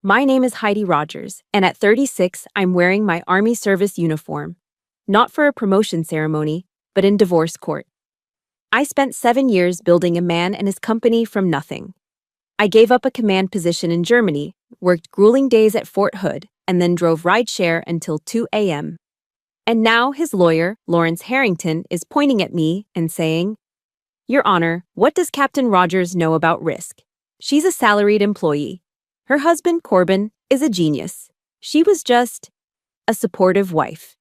My name is Heidi Rogers, and at 36, I'm wearing my Army service uniform. Not for a promotion ceremony, but in divorce court. I spent 7 years building a man and his company from nothing. I gave up a command position in Germany, worked grueling days at Fort Hood, and then drove rideshare until 2 a.m. And now his lawyer, Lawrence Harrington, is pointing at me and saying, "Your Honor, what does Captain Rogers know about risk? She's a salaried employee. Her husband, Corbin, is a genius. She was just a supportive wife."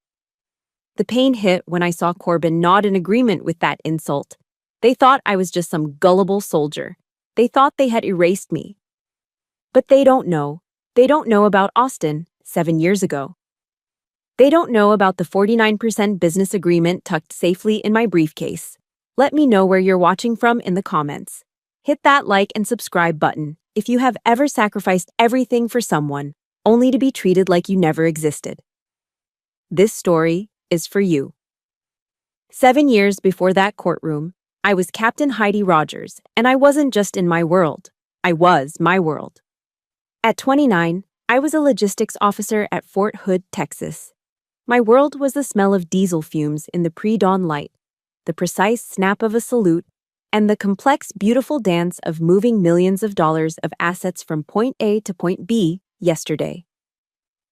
The pain hit when I saw Corbin nod in agreement with that insult. They thought I was just some gullible soldier. They thought they had erased me. But they don't know. They don't know about Austin 7 years ago. They don't know about the 49% business agreement tucked safely in my briefcase. Let me know where you're watching from in the comments. Hit that like and subscribe button if you have ever sacrificed everything for someone, only to be treated like you never existed. This story is for you. 7 years before that courtroom, I was Captain Heidi Rogers, and I wasn't just in my world. I was my world. At 29, I was a logistics officer at Fort Hood, Texas. My world was the smell of diesel fumes in the pre-dawn light, the precise snap of a salute, and the complex, beautiful dance of moving millions of dollars of assets from point A to point B yesterday.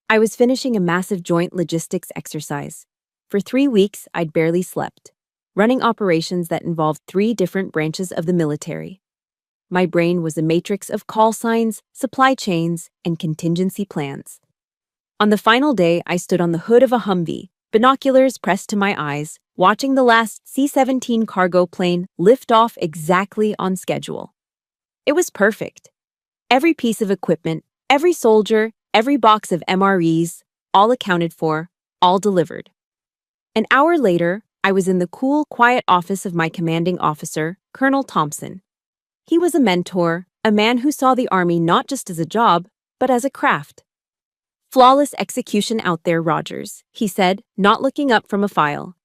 I was finishing a massive joint logistics exercise. For 3 weeks, I'd barely slept, running operations that involved 3 different branches of the military. My brain was a matrix of call signs, supply chains, and contingency plans. On the final day, I stood on the hood of a Humvee, binoculars pressed to my eyes, watching the last C-17 cargo plane lift off exactly on schedule. It was perfect. Every piece of equipment, every soldier, every box of MREs, all accounted for, all delivered. An hour later, I was in the cool, quiet office of my commanding officer, Colonel Thompson. He was a mentor, a man who saw the Army not just as a job, but as a craft. "Flawless execution out there, Rogers," he said, not looking up from a file.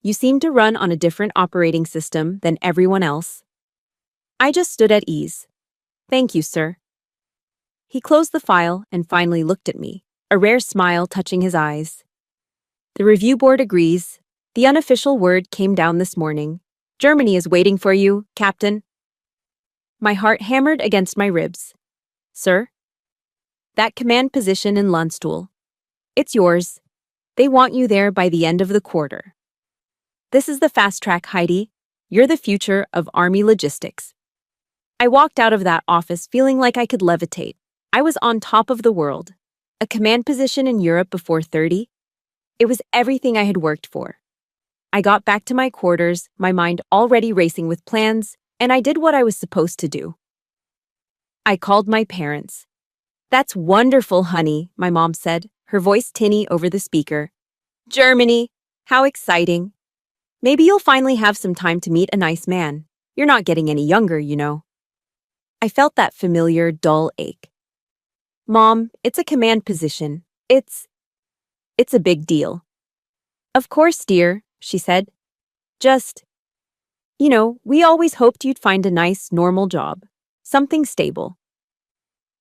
"You seem to run on a different operating system than everyone else." I just stood at ease. "Thank you, sir." He closed the file and finally looked at me, a rare smile touching his eyes. "The review board agrees. The unofficial word came down this morning. Germany is waiting for you, Captain." My heart hammered against my ribs. "Sir?" "That command position in Landstuhl. It's yours. They want you there by the end of the quarter." "This is the fast track, Heidi. You're the future of Army logistics." I walked out of that office feeling like I could levitate. I was on top of the world. A command position in Europe before 30? It was everything I had worked for. I got back to my quarters, my mind already racing with plans, and I did what I was supposed to do. I called my parents. "That's wonderful, honey," my mom said, her voice tinny over the speaker. "Germany, how exciting. Maybe you'll finally have some time to meet a nice man. You're not getting any younger, you know." I felt that familiar, dull ache. "Mom, it's a command position. It's a big deal." "Of course, dear," she said. "Just, we always hoped you'd find a nice, normal job. Something stable."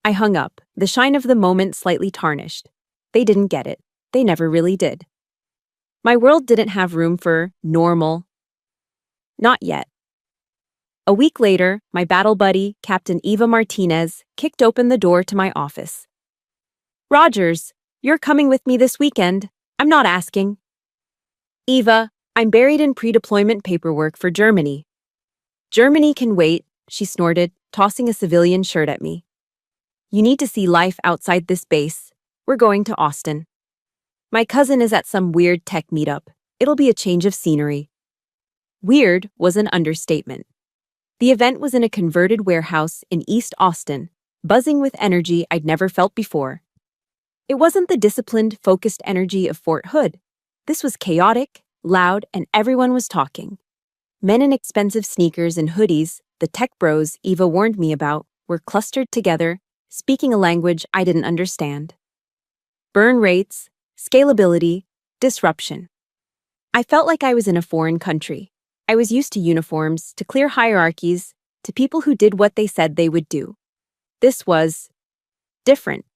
I hung up, the shine of the moment slightly tarnished. They didn't get it. They never really did. My world didn't have room for normal. Not yet. A week later, my battle buddy, Captain Eva Martinez, kicked open the door to my office. "Rogers, you're coming with me this weekend. I'm not asking." "Eva, I'm buried in pre-deployment paperwork for Germany." "Germany can wait," she snorted, tossing a civilian shirt at me. "You need to see life outside this base. We're going to Austin. My cousin is at some weird tech meetup. It'll be a change of scenery." Weird was an understatement. The event was in a converted warehouse in East Austin, buzzing with energy I'd never felt before. It wasn't the disciplined, focused energy of Fort Hood. This was chaotic, loud, and everyone was talking. Men in expensive sneakers and hoodies, the tech bros Eva warned me about, were clustered together, speaking a language I didn't understand. Burn rates, scalability, disruption. I felt like I was in a foreign country. I was used to uniforms, to clear hierarchies, to people who did what they said they would do. This was different.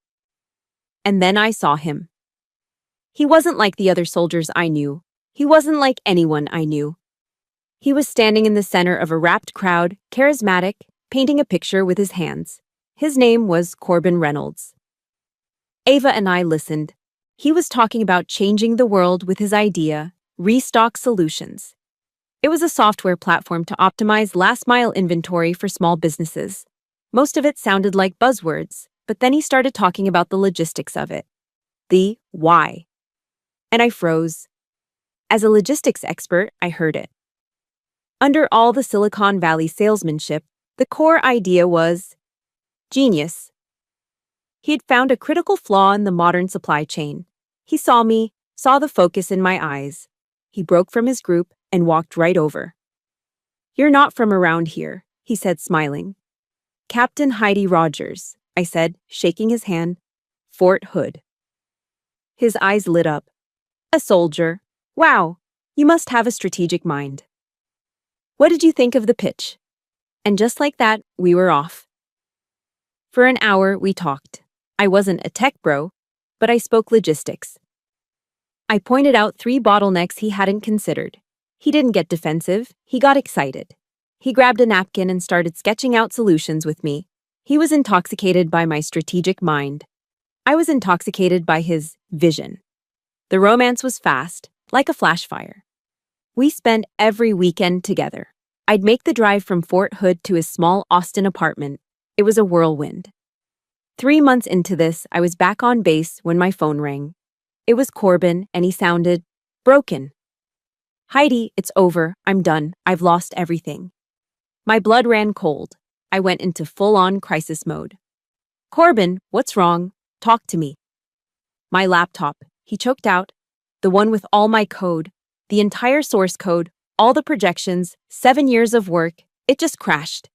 And then I saw him. He wasn't like the other soldiers I knew. He wasn't like anyone I knew. He was standing in the center of a rapt crowd, charismatic, painting a picture with his hands. His name was Corbin Reynolds. Ava and I listened. He was talking about changing the world with his idea, Restock Solutions. It was a software platform to optimize last-mile inventory for small businesses. Most of it sounded like buzzwords, but then he started talking about the logistics of it. The why. And I froze. As a logistics expert, I heard it. Under all the Silicon Valley salesmanship, the core idea was genius. He had found a critical flaw in the modern supply chain. He saw me, saw the focus in my eyes. He broke from his group and walked right over. "You're not from around here," he said, smiling. "Captain Heidi Rogers," I said, shaking his hand. "Fort Hood." His eyes lit up. "A soldier. Wow, you must have a strategic mind. What did you think of the pitch?" And just like that, we were off. For an hour, we talked. I wasn't a tech bro, but I spoke logistics. I pointed out 3 bottlenecks he hadn't considered. He didn't get defensive, he got excited. He grabbed a napkin and started sketching out solutions with me. He was intoxicated by my strategic mind. I was intoxicated by his vision. The romance was fast, like a flash fire. We spent every weekend together. I'd make the drive from Fort Hood to his small Austin apartment. It was a whirlwind. 3 months into this, I was back on base when my phone rang. It was Corbin, and he sounded broken. "Heidi, it's over. I'm done. I've lost everything." My blood ran cold. I went into full-on crisis mode. "Corbin, what's wrong? Talk to me." "My laptop," he choked out. "The one with all my code, the entire source code, all the projections, 7 years of work, it just crashed.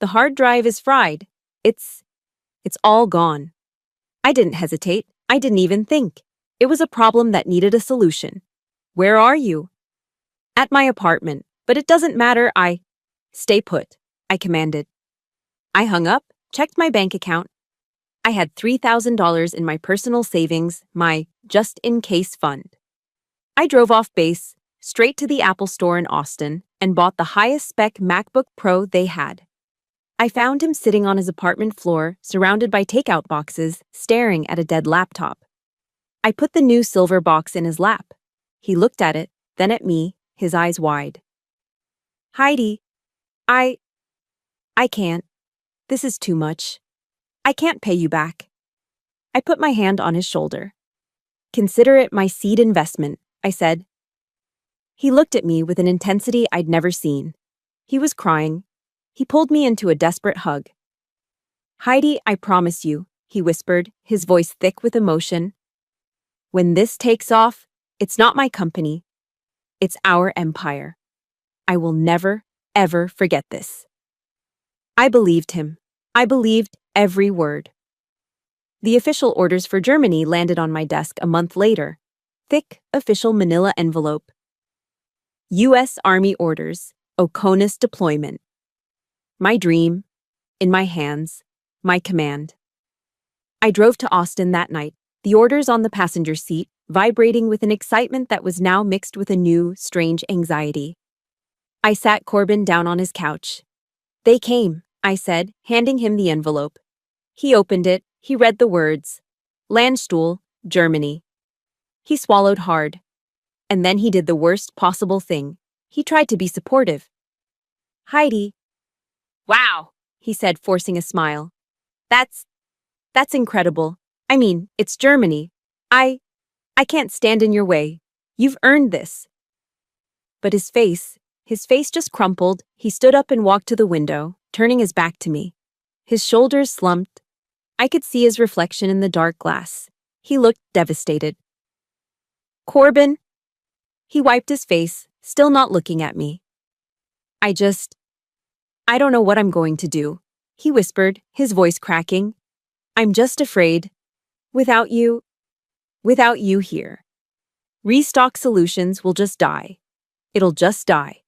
The hard drive is fried. It's all gone." I didn't hesitate. I didn't even think. It was a problem that needed a solution. "Where are you?" "At my apartment, but it doesn't matter. Stay put," I commanded. I hung up, checked my bank account. I had $3,000 in my personal savings, my just-in-case fund. I drove off base, straight to the Apple Store in Austin, and bought the highest-spec MacBook Pro they had. I found him sitting on his apartment floor, surrounded by takeout boxes, staring at a dead laptop. I put the new silver box in his lap. He looked at it, then at me, his eyes wide. "Heidi, I can't. This is too much. I can't pay you back." I put my hand on his shoulder. "Consider it my seed investment," I said. He looked at me with an intensity I'd never seen. He was crying. He pulled me into a desperate hug. "Heidi, I promise you," he whispered, his voice thick with emotion. "When this takes off, it's not my company. It's our empire. I will never, ever forget this." I believed him. I believed every word. The official orders for Germany landed on my desk a month later. Thick, official manila envelope. U.S. Army orders, Oconus deployment. My dream, in my hands, my command. I drove to Austin that night, the orders on the passenger seat, vibrating with an excitement that was now mixed with a new, strange anxiety. I sat Corbin down on his couch. "They came," I said, handing him the envelope. He opened it, he read the words. Landstuhl, Germany. He swallowed hard. And then he did the worst possible thing. He tried to be supportive. "Heidi." "Wow," he said, forcing a smile. That's incredible. I mean, it's Germany. I can't stand in your way. You've earned this." But his face just crumpled. He stood up and walked to the window, turning his back to me. His shoulders slumped. I could see his reflection in the dark glass. He looked devastated. "Corbin." He wiped his face, still not looking at me. I don't know what I'm going to do," he whispered, his voice cracking. "I'm just afraid. Without you here. Restock Solutions will just die. It'll just die."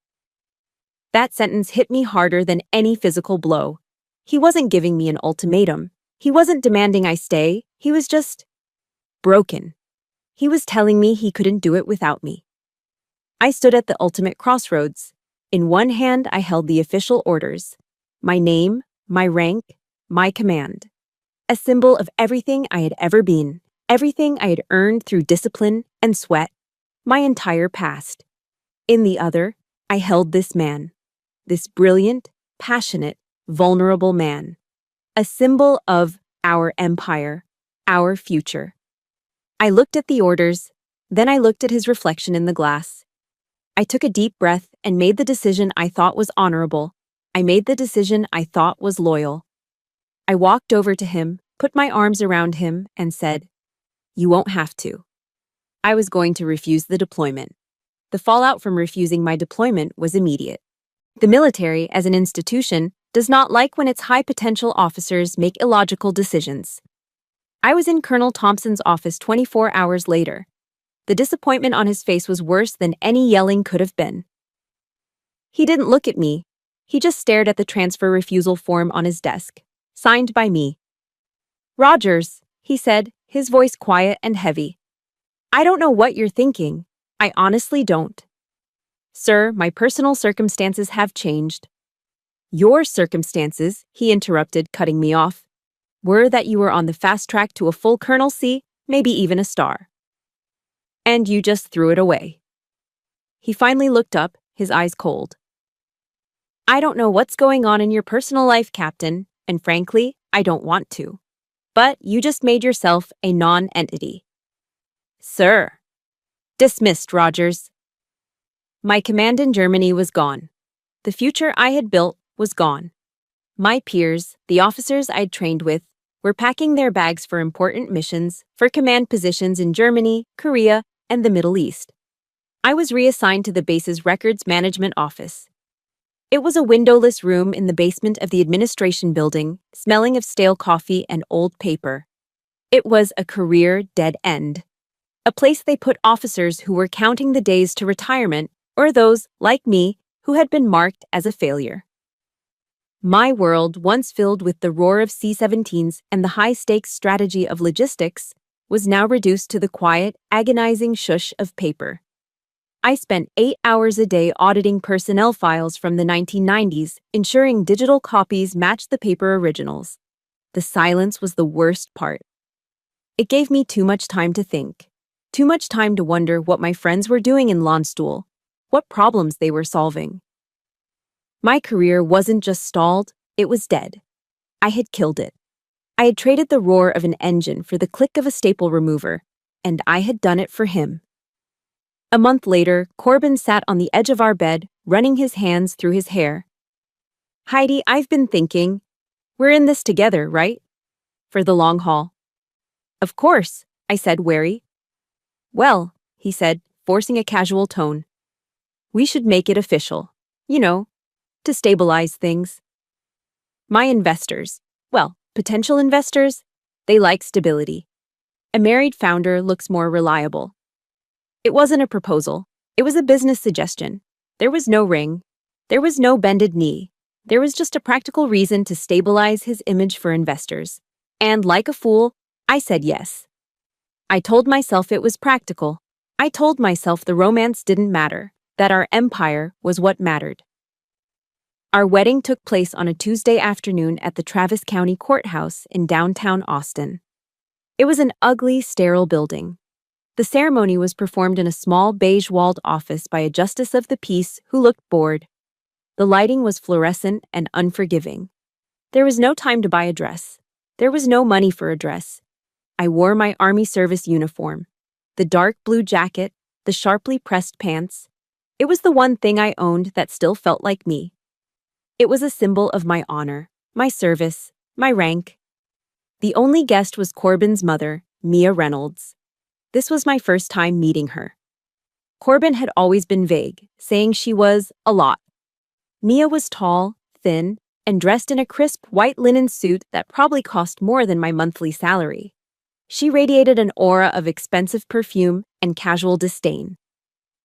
That sentence hit me harder than any physical blow. He wasn't giving me an ultimatum. He wasn't demanding I stay. He was just broken. He was telling me he couldn't do it without me. I stood at the ultimate crossroads. In one hand, I held the official orders, my name, my rank, my command, a symbol of everything I had ever been, everything I had earned through discipline and sweat, my entire past. In the other, I held this man, this brilliant, passionate, vulnerable man, a symbol of our empire, our future. I looked at the orders, then I looked at his reflection in the glass. I took a deep breath and made the decision I thought was honorable. I made the decision I thought was loyal. I walked over to him, put my arms around him, and said, "You won't have to." I was going to refuse the deployment. The fallout from refusing my deployment was immediate. The military, as an institution, does not like when its high-potential officers make illogical decisions. I was in Colonel Thompson's office 24 hours later. The disappointment on his face was worse than any yelling could have been. He didn't look at me. He just stared at the transfer refusal form on his desk, signed by me. "Rogers," he said, his voice quiet and heavy. "I don't know what you're thinking. I honestly don't. Sir, my personal circumstances have changed." "Your circumstances," he interrupted, cutting me off, "were that you were on the fast track to a full colonelcy, maybe even a star. And you just threw it away." He finally looked up, his eyes cold. "I don't know what's going on in your personal life, Captain, and frankly, I don't want to. But you just made yourself a non-entity." "Sir." "Dismissed, Rogers." My command in Germany was gone. The future I had built was gone. My peers, the officers I'd trained with, were packing their bags for important missions, for command positions in Germany, Korea, and the Middle East. I was reassigned to the base's records management office. It was a windowless room in the basement of the administration building, smelling of stale coffee and old paper. It was a career dead end. A place they put officers who were counting the days to retirement, or those, like me, who had been marked as a failure. My world, once filled with the roar of C-17s and the high-stakes strategy of logistics, was now reduced to the quiet, agonizing shush of paper. I spent 8 hours a day auditing personnel files from the 1990s, ensuring digital copies matched the paper originals. The silence was the worst part. It gave me too much time to think, too much time to wonder what my friends were doing in Landstuhl, what problems they were solving. My career wasn't just stalled, it was dead. I had killed it. I had traded the roar of an engine for the click of a staple remover, and I had done it for him. A month later, Corbin sat on the edge of our bed, running his hands through his hair. "Heidi, I've been thinking. We're in this together, right? For the long haul." "Of course," I said, wary. "Well," he said, forcing a casual tone, "we should make it official. You know, to stabilize things. My investors, well, potential investors, they like stability. A married founder looks more reliable." It wasn't a proposal. It was a business suggestion. There was no ring. There was no bended knee. There was just a practical reason to stabilize his image for investors. And like a fool, I said yes. I told myself it was practical. I told myself the romance didn't matter, that our empire was what mattered. Our wedding took place on a Tuesday afternoon at the Travis County Courthouse in downtown Austin. It was an ugly, sterile building. The ceremony was performed in a small beige-walled office by a justice of the peace who looked bored. The lighting was fluorescent and unforgiving. There was no time to buy a dress. There was no money for a dress. I wore my Army service uniform. The dark blue jacket, the sharply pressed pants. It was the one thing I owned that still felt like me. It was a symbol of my honor, my service, my rank. The only guest was Corbin's mother, Mia Reynolds. This was my first time meeting her. Corbin had always been vague, saying she was a lot. Mia was tall, thin, and dressed in a crisp white linen suit that probably cost more than my monthly salary. She radiated an aura of expensive perfume and casual disdain.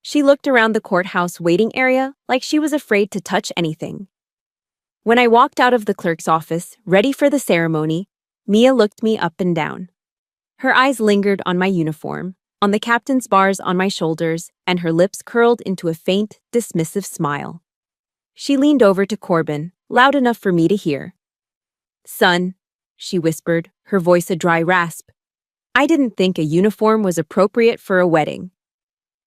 She looked around the courthouse waiting area like she was afraid to touch anything. When I walked out of the clerk's office, ready for the ceremony, Mia looked me up and down. Her eyes lingered on my uniform, on the captain's bars on my shoulders, and her lips curled into a faint, dismissive smile. She leaned over to Corbin, loud enough for me to hear. "Son," she whispered, her voice a dry rasp. "I didn't think a uniform was appropriate for a wedding."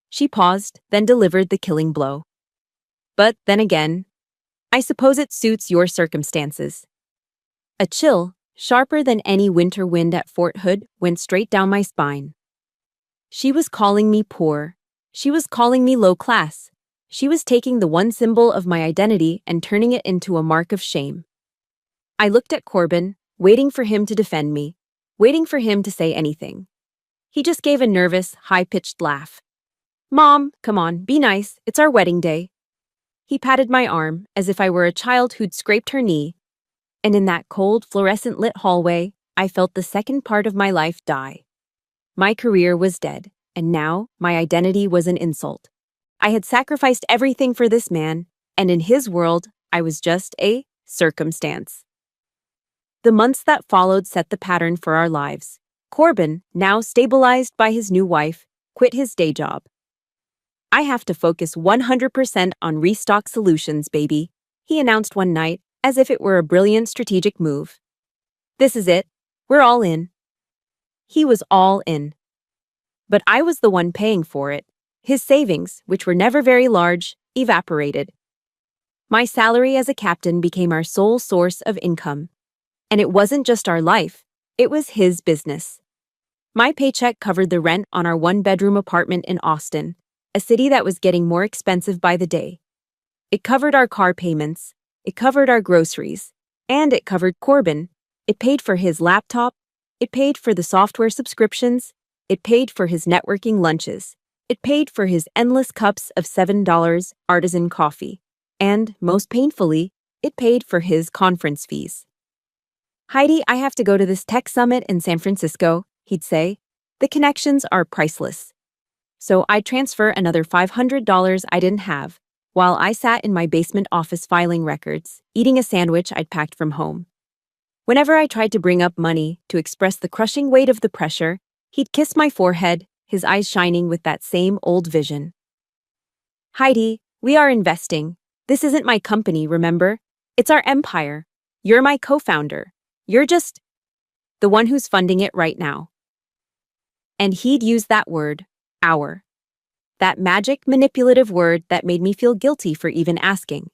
She paused, then delivered the killing blow. "But then again, I suppose it suits your circumstances." A chill, sharper than any winter wind at Fort Hood, went straight down my spine. She was calling me poor. She was calling me low class. She was taking the one symbol of my identity and turning it into a mark of shame. I looked at Corbin, waiting for him to defend me, waiting for him to say anything. He just gave a nervous, high-pitched laugh. "Mom, come on, be nice, it's our wedding day." He patted my arm, as if I were a child who'd scraped her knee, and in that cold, fluorescent-lit hallway, I felt the second part of my life die. My career was dead, and now my identity was an insult. I had sacrificed everything for this man, and in his world, I was just a circumstance. The months that followed set the pattern for our lives. Corbin, now stabilized by his new wife, quit his day job. "I have to focus 100% on Restock Solutions, baby," he announced one night, as if it were a brilliant strategic move. "This is it. We're all in." He was all in. But I was the one paying for it. His savings, which were never very large, evaporated. My salary as a captain became our sole source of income. And it wasn't just our life, it was his business. My paycheck covered the rent on our one-bedroom apartment in Austin, a city that was getting more expensive by the day. It covered our car payments, it covered our groceries, and it covered Corbin. It paid for his laptop, it paid for the software subscriptions, it paid for his networking lunches, it paid for his endless cups of $7 artisan coffee, and, most painfully, it paid for his conference fees. "Heidi, I have to go to this tech summit in San Francisco," he'd say. "The connections are priceless." So I'd transfer another $500 I didn't have, while I sat in my basement office filing records, eating a sandwich I'd packed from home. Whenever I tried to bring up money to express the crushing weight of the pressure, he'd kiss my forehead, his eyes shining with that same old vision. "Heidi, we are investing. This isn't my company, remember? It's our empire. You're my co-founder. You're just the one who's funding it right now." And he'd use that word, our. That magic, manipulative word that made me feel guilty for even asking.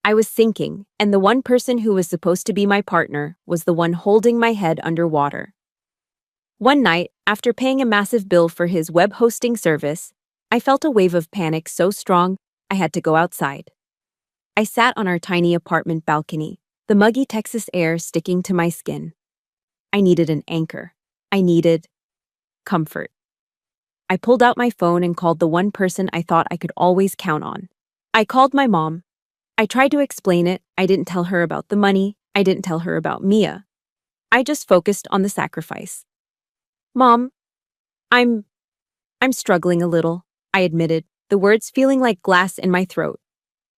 I was sinking, and the one person who was supposed to be my partner was the one holding my head underwater. One night, after paying a massive bill for his web hosting service, I felt a wave of panic so strong I had to go outside. I sat on our tiny apartment balcony, the muggy Texas air sticking to my skin. I needed an anchor. I needed comfort. I pulled out my phone and called the one person I thought I could always count on. I called my mom. I tried to explain it. I didn't tell her about the money. I didn't tell her about Mia. I just focused on the sacrifice. "Mom, I'm struggling a little," I admitted, the words feeling like glass in my throat.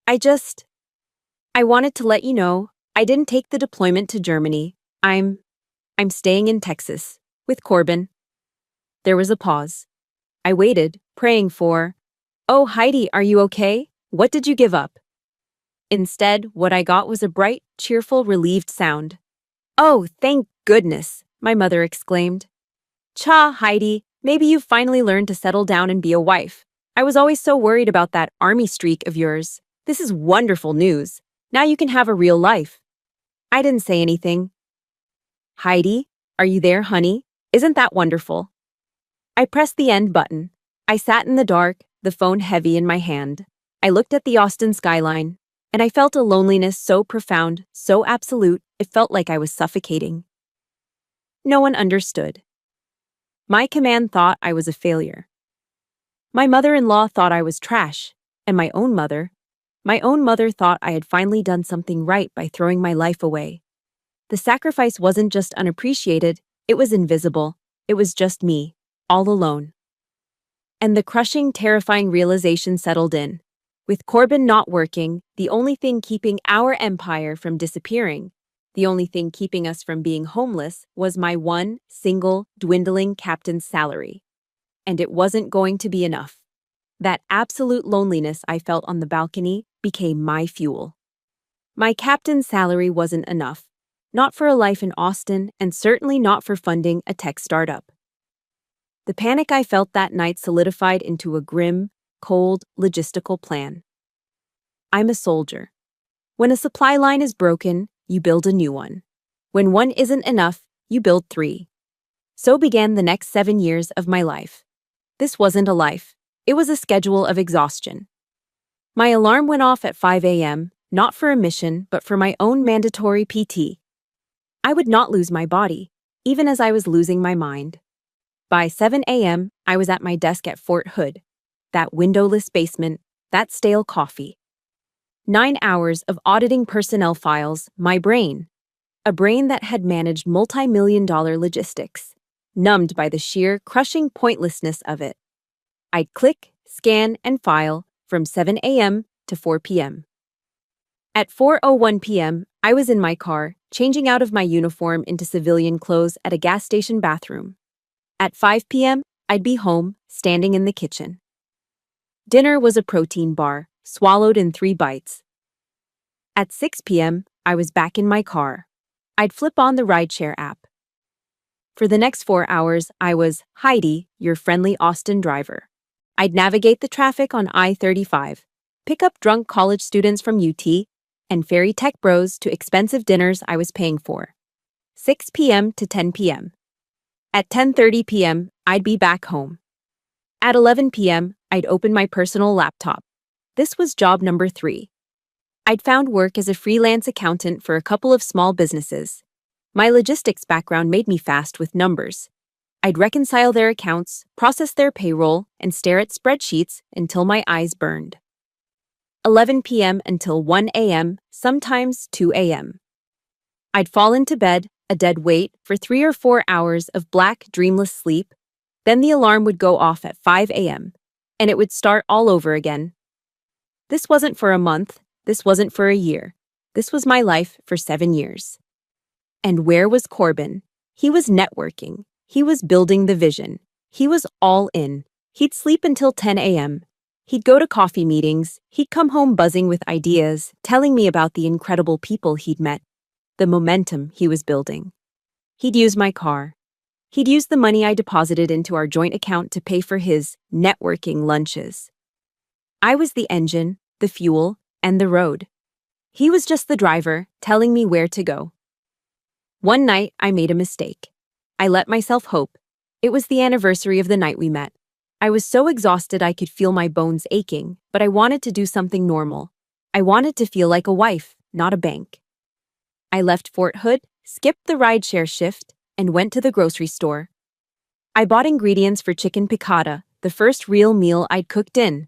I wanted to let you know, I didn't take the deployment to Germany. I'm staying in Texas, with Corbin." There was a pause. I waited, praying for, "Oh, Heidi, are you okay? What did you give up?" Instead, what I got was a bright, cheerful, relieved sound. "Oh, thank goodness," my mother exclaimed. "Cha, Heidi, maybe you've finally learned to settle down and be a wife. I was always so worried about that army streak of yours. This is wonderful news. Now you can have a real life." I didn't say anything. "Heidi, are you there, honey? Isn't that wonderful?" I pressed the end button. I sat in the dark, the phone heavy in my hand. I looked at the Austin skyline, and I felt a loneliness so profound, so absolute, it felt like I was suffocating. No one understood. My command thought I was a failure. My mother-in-law thought I was trash, and my own mother thought I had finally done something right by throwing my life away. The sacrifice wasn't just unappreciated, it was invisible. It was just me, all alone. And the crushing, terrifying realization settled in. With Corbin not working, the only thing keeping our empire from disappearing, The only thing keeping us from being homeless was my one single dwindling captain's salary. And it wasn't going to be enough. That absolute loneliness I felt on the balcony became my fuel. My captain's salary wasn't enough. Not for a life in Austin, and certainly not for funding a tech startup. The panic I felt that night solidified into a grim, cold, logistical plan. I'm a soldier. When a supply line is broken, you build a new one. When one isn't enough, you build 3. So began the next 7 years of my life. This wasn't a life. It was a schedule of exhaustion. My alarm went off at 5 a.m., not for a mission, but for my own mandatory PT. I would not lose my body, even as I was losing my mind. By 7 a.m., I was at my desk at Fort Hood. That windowless basement, that stale coffee. 9 hours of auditing personnel files, my brain. A brain that had managed multi-million-dollar logistics, numbed by the sheer, crushing pointlessness of it. I'd click, scan, and file from 7 a.m. to 4 p.m. At 4:01 p.m., I was in my car, changing out of my uniform into civilian clothes at a gas station bathroom. At 5 p.m., I'd be home, standing in the kitchen. Dinner was a protein bar, swallowed in 3 bites. At 6 p.m., I was back in my car. I'd flip on the rideshare app. For the next 4 hours, I was Heidi, your friendly Austin driver. I'd navigate the traffic on I-35, pick up drunk college students from UT, and ferry tech bros to expensive dinners I was paying for. 6 p.m. to 10 p.m. At 10:30 p.m., I'd be back home. At 11 p.m., I'd open my personal laptop. This was job number 3. I'd found work as a freelance accountant for a couple of small businesses. My logistics background made me fast with numbers. I'd reconcile their accounts, process their payroll, and stare at spreadsheets until my eyes burned. 11 p.m. until 1 a.m., sometimes 2 a.m. I'd fall into bed, a dead weight, for 3 or 4 hours of black, dreamless sleep. Then the alarm would go off at 5 a.m., and it would start all over again. This wasn't for a month. This wasn't for a year. This was my life for 7 years. And where was Corbin? He was networking. He was building the vision. He was all in. He'd sleep until 10 a.m. He'd go to coffee meetings. He'd come home buzzing with ideas, telling me about the incredible people he'd met, the momentum he was building. He'd use my car. He'd use the money I deposited into our joint account to pay for his networking lunches. I was the engine, the fuel, and the road. He was just the driver, telling me where to go. One night, I made a mistake. I let myself hope. It was the anniversary of the night we met. I was so exhausted I could feel my bones aching, but I wanted to do something normal. I wanted to feel like a wife, not a bank. I left Fort Hood, skipped the rideshare shift, and went to the grocery store. I bought ingredients for chicken piccata, the first real meal I'd cooked in.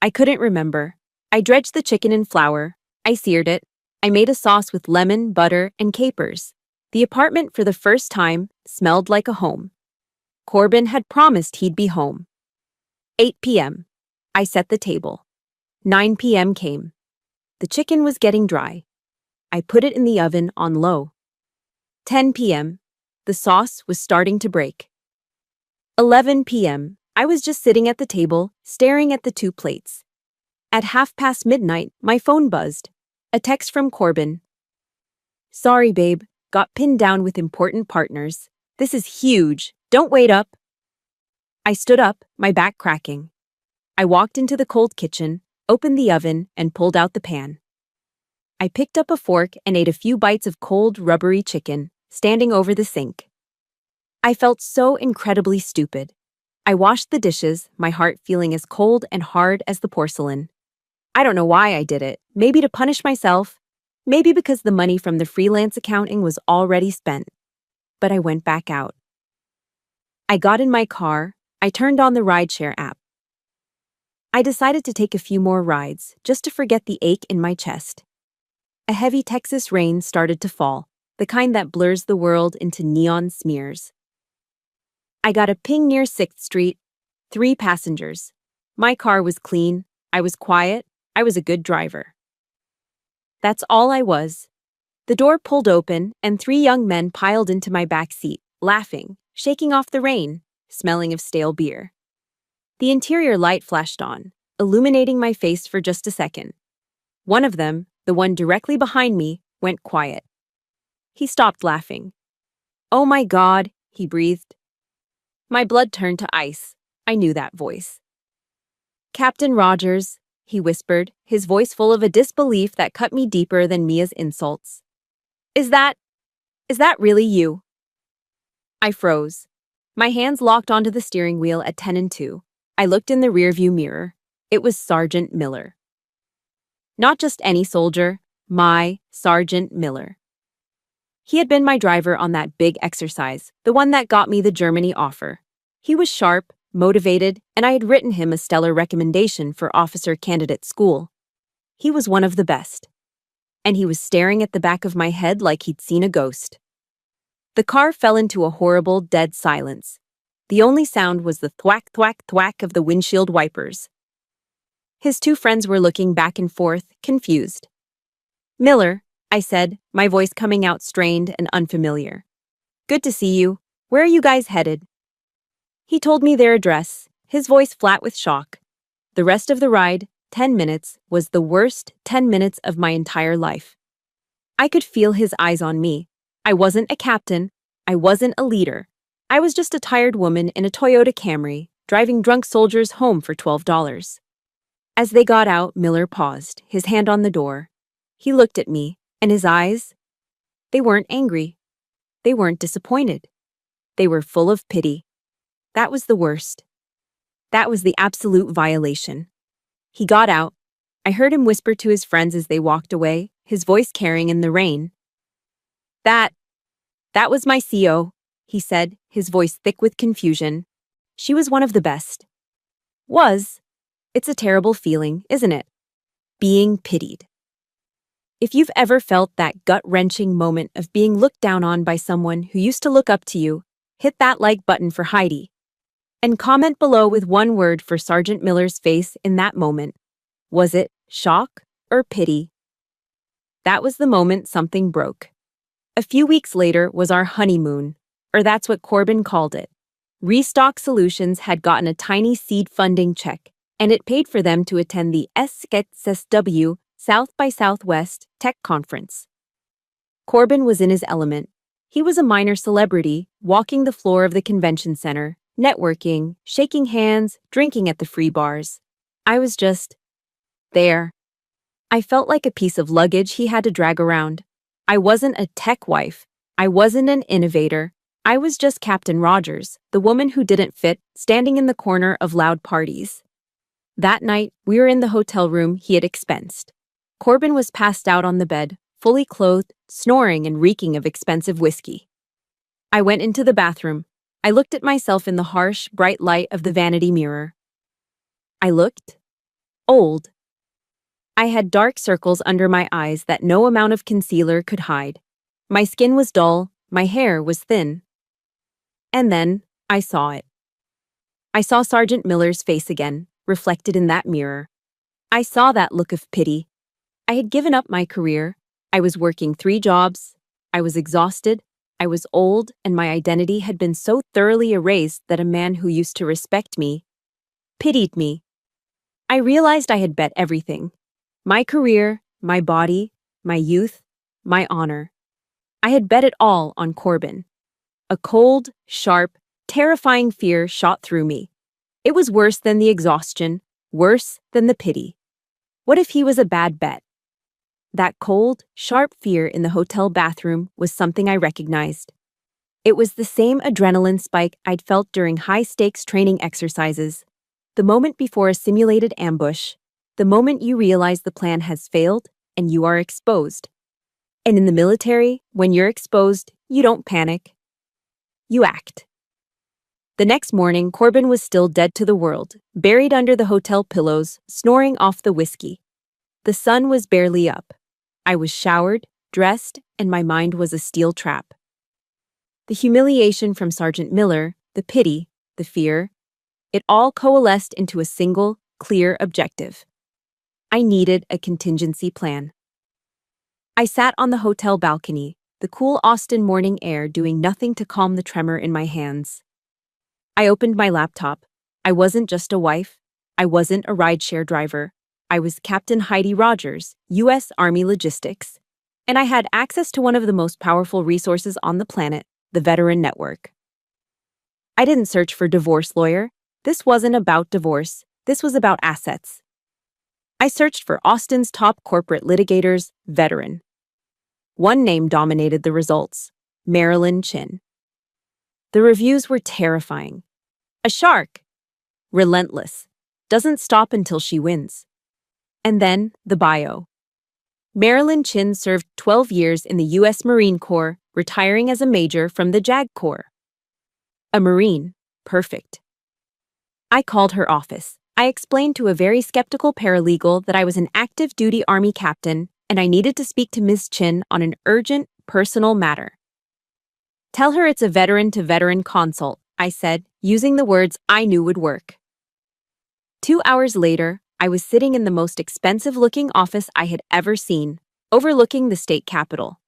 I couldn't remember. I dredged the chicken in flour. I seared it. I made a sauce with lemon, butter, and capers. The apartment, for the first time, smelled like a home. Corbin had promised he'd be home. 8 p.m. I set the table. 9 p.m. came. The chicken was getting dry. I put it in the oven on low. 10 p.m. The sauce was starting to break. 11 p.m. I was just sitting at the table, staring at the 2 plates. At midnight, my phone buzzed. A text from Corbin. "Sorry, babe. Got pinned down with important partners. This is huge. Don't wait up." I stood up, my back cracking. I walked into the cold kitchen, opened the oven, and pulled out the pan. I picked up a fork and ate a few bites of cold, rubbery chicken, standing over the sink. I felt so incredibly stupid. I washed the dishes, my heart feeling as cold and hard as the porcelain. I don't know why I did it. Maybe to punish myself. Maybe because the money from the freelance accounting was already spent. But I went back out. I got in my car. I turned on the rideshare app. I decided to take a few more rides, just to forget the ache in my chest. A heavy Texas rain started to fall, the kind that blurs the world into neon smears. I got a ping near 6th Street. 3 passengers. My car was clean. I was quiet. I was a good driver. That's all I was. The door pulled open, and three young men piled into my back seat, laughing, shaking off the rain, smelling of stale beer. The interior light flashed on, illuminating my face for just a second. One of them, the one directly behind me, went quiet. He stopped laughing. "Oh my God," he breathed. My blood turned to ice. I knew that voice. "Captain Rogers," he whispered, his voice full of a disbelief that cut me deeper than Mia's insults. Is that really you?" I froze. My hands locked onto the steering wheel at 10 and 2. I looked in the rearview mirror. It was Sergeant Miller. Not just any soldier, my Sergeant Miller. He had been my driver on that big exercise, the one that got me the Germany offer. He was sharp, motivated, and I had written him a stellar recommendation for officer candidate school. He was one of the best. And he was staring at the back of my head like he'd seen a ghost. The car fell into a horrible, dead silence. The only sound was the thwack, thwack, thwack of the windshield wipers. His two friends were looking back and forth, confused. "Miller," I said, my voice coming out strained and unfamiliar. "Good to see you. Where are you guys headed?" He told me their address, his voice flat with shock. The rest of the ride, 10 minutes, was the worst 10 minutes of my entire life. I could feel his eyes on me. I wasn't a captain. I wasn't a leader. I was just a tired woman in a Toyota Camry, driving drunk soldiers home for $12. As they got out, Miller paused, his hand on the door. He looked at me, and his eyes, they weren't angry. They weren't disappointed. They were full of pity. That was the worst. That was the absolute violation. He got out. I heard him whisper to his friends as they walked away, his voice carrying in the rain. That was my CO, he said, his voice thick with confusion. She was one of the best. Was. It's a terrible feeling, isn't it? Being pitied. If you've ever felt that gut-wrenching moment of being looked down on by someone who used to look up to you, hit that like button for Heidi. And comment below with one word for Sergeant Miller's face in that moment. Was it shock or pity? That was the moment something broke. A few weeks later was our honeymoon, or that's what Corbin called it. Restock Solutions had gotten a tiny seed funding check, and it paid for them to attend the SSW South by Southwest Tech Conference. Corbin was in his element. He was a minor celebrity, walking the floor of the convention center, networking, shaking hands, drinking at the free bars. I was just there. I felt like a piece of luggage he had to drag around. I wasn't a tech wife. I wasn't an innovator. I was just Captain Rogers, the woman who didn't fit, standing in the corner of loud parties. That night, we were in the hotel room he had expensed. Corbin was passed out on the bed, fully clothed, snoring and reeking of expensive whiskey. I went into the bathroom. I looked at myself in the harsh, bright light of the vanity mirror. I looked old. I had dark circles under my eyes that no amount of concealer could hide. My skin was dull, my hair was thin. And then, I saw it. I saw Sergeant Miller's face again, reflected in that mirror. I saw that look of pity. I had given up my career. I was working 3 jobs. I was exhausted. I was old, and my identity had been so thoroughly erased that a man who used to respect me pitied me. I realized I had bet everything. My career, my body, my youth, my honor. I had bet it all on Corbin. A cold, sharp, terrifying fear shot through me. It was worse than the exhaustion, worse than the pity. What if he was a bad bet? That cold, sharp fear in the hotel bathroom was something I recognized. It was the same adrenaline spike I'd felt during high-stakes training exercises, the moment before a simulated ambush, the moment you realize the plan has failed and you are exposed. And in the military, when you're exposed, you don't panic. You act. The next morning, Corbin was still dead to the world, buried under the hotel pillows, snoring off the whiskey. The sun was barely up. I was showered, dressed, and my mind was a steel trap. The humiliation from Sergeant Miller, the pity, the fear, it all coalesced into a single, clear objective. I needed a contingency plan. I sat on the hotel balcony, the cool Austin morning air doing nothing to calm the tremor in my hands. I opened my laptop. I wasn't just a wife. I wasn't a rideshare driver. I was Captain Heidi Rogers, U.S. Army Logistics. And I had access to one of the most powerful resources on the planet, the Veteran Network. I didn't search for divorce lawyer. This wasn't about divorce. This was about assets. I searched for Austin's top corporate litigators, Veteran. One name dominated the results, Marilyn Chin. The reviews were terrifying. A shark. Relentless. Doesn't stop until she wins. And then, the bio. Marilyn Chin served 12 years in the U.S. Marine Corps, retiring as a major from the JAG Corps. A Marine. Perfect. I called her office. I explained to a very skeptical paralegal that I was an active duty Army captain and I needed to speak to Ms. Chin on an urgent, personal matter. Tell her it's a veteran-to-veteran consult, I said, using the words I knew would work. 2 hours later, I was sitting in the most expensive-looking office I had ever seen, overlooking the state capitol.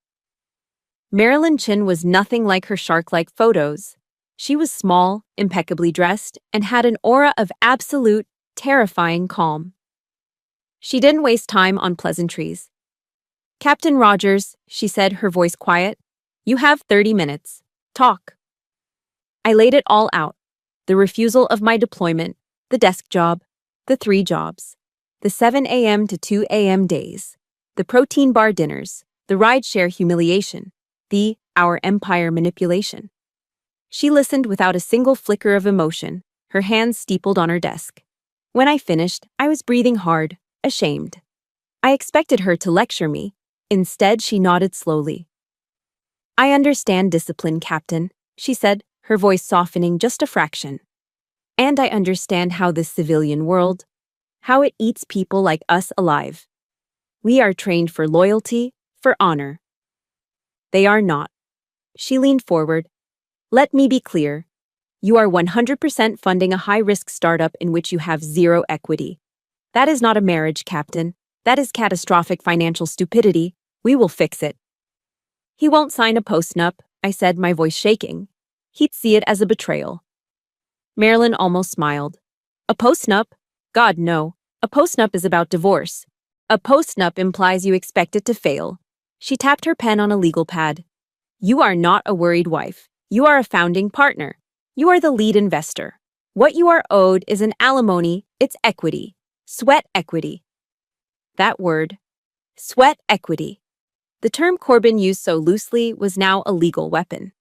Marilyn Chin was nothing like her shark-like photos. She was small, impeccably dressed, and had an aura of absolute, terrifying calm. She didn't waste time on pleasantries. Captain Rogers, she said, her voice quiet, you have 30 minutes. Talk. I laid it all out. The refusal of my deployment, the desk job, the 3 jobs, the 7 a.m. to 2 a.m. days, the protein bar dinners, the rideshare humiliation, the our empire manipulation. She listened without a single flicker of emotion, her hands steepled on her desk. When I finished, I was breathing hard, ashamed. I expected her to lecture me. Instead, she nodded slowly. I understand discipline, Captain, she said, her voice softening just a fraction. And I understand how this civilian world, how it eats people like us alive. We are trained for loyalty, for honor. They are not. She leaned forward. Let me be clear. You are 100% funding a high-risk startup in which you have zero equity. That is not a marriage, Captain. That is catastrophic financial stupidity. We will fix it. He won't sign a postnup, I said, my voice shaking. He'd see it as a betrayal. Marilyn almost smiled. A postnup? God, no. A postnup is about divorce. A postnup implies you expect it to fail. She tapped her pen on a legal pad. You are not a worried wife. You are a founding partner. You are the lead investor. What you are owed is an alimony, it's equity. Sweat equity. That word. Sweat equity. The term Corbin used so loosely was now a legal weapon.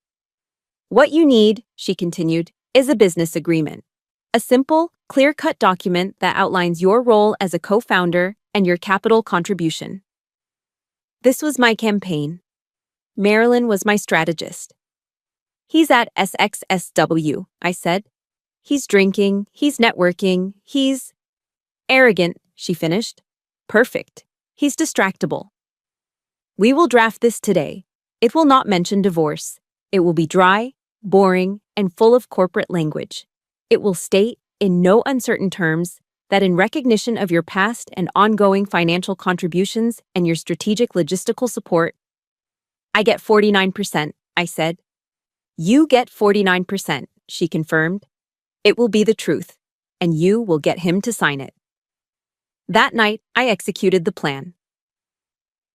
What you need, she continued, is a business agreement. A simple, clear-cut document that outlines your role as a co-founder and your capital contribution. This was my campaign. Marilyn was my strategist. He's at SXSW, I said. He's drinking, he's networking, he's arrogant, she finished. Perfect. He's distractible. We will draft this today. It will not mention divorce. It will be dry, boring, and full of corporate language. It will state, in no uncertain terms, that in recognition of your past and ongoing financial contributions and your strategic logistical support, I get 49%, I said. You get 49%, she confirmed. It will be the truth, and you will get him to sign it. That night, I executed the plan.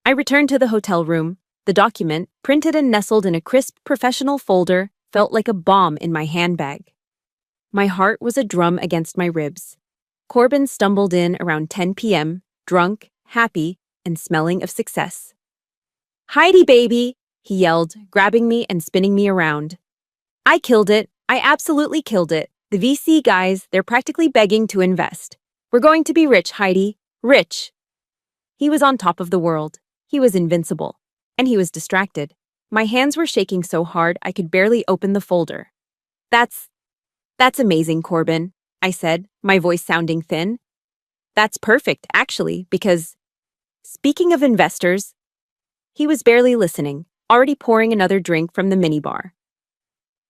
I returned to the hotel room. The document, printed and nestled in a crisp, professional folder, felt like a bomb in my handbag. My heart was a drum against my ribs. Corbin stumbled in around 10 p.m., drunk, happy, and smelling of success. Heidi, baby, he yelled, grabbing me and spinning me around. I killed it. I absolutely killed it. The VC guys, they're practically begging to invest. We're going to be rich, Heidi. Rich. He was on top of the world. He was invincible. And he was distracted. My hands were shaking so hard I could barely open the folder. That's amazing, Corbin, I said, my voice sounding thin. That's perfect, actually, because, speaking of investors, he was barely listening, already pouring another drink from the minibar.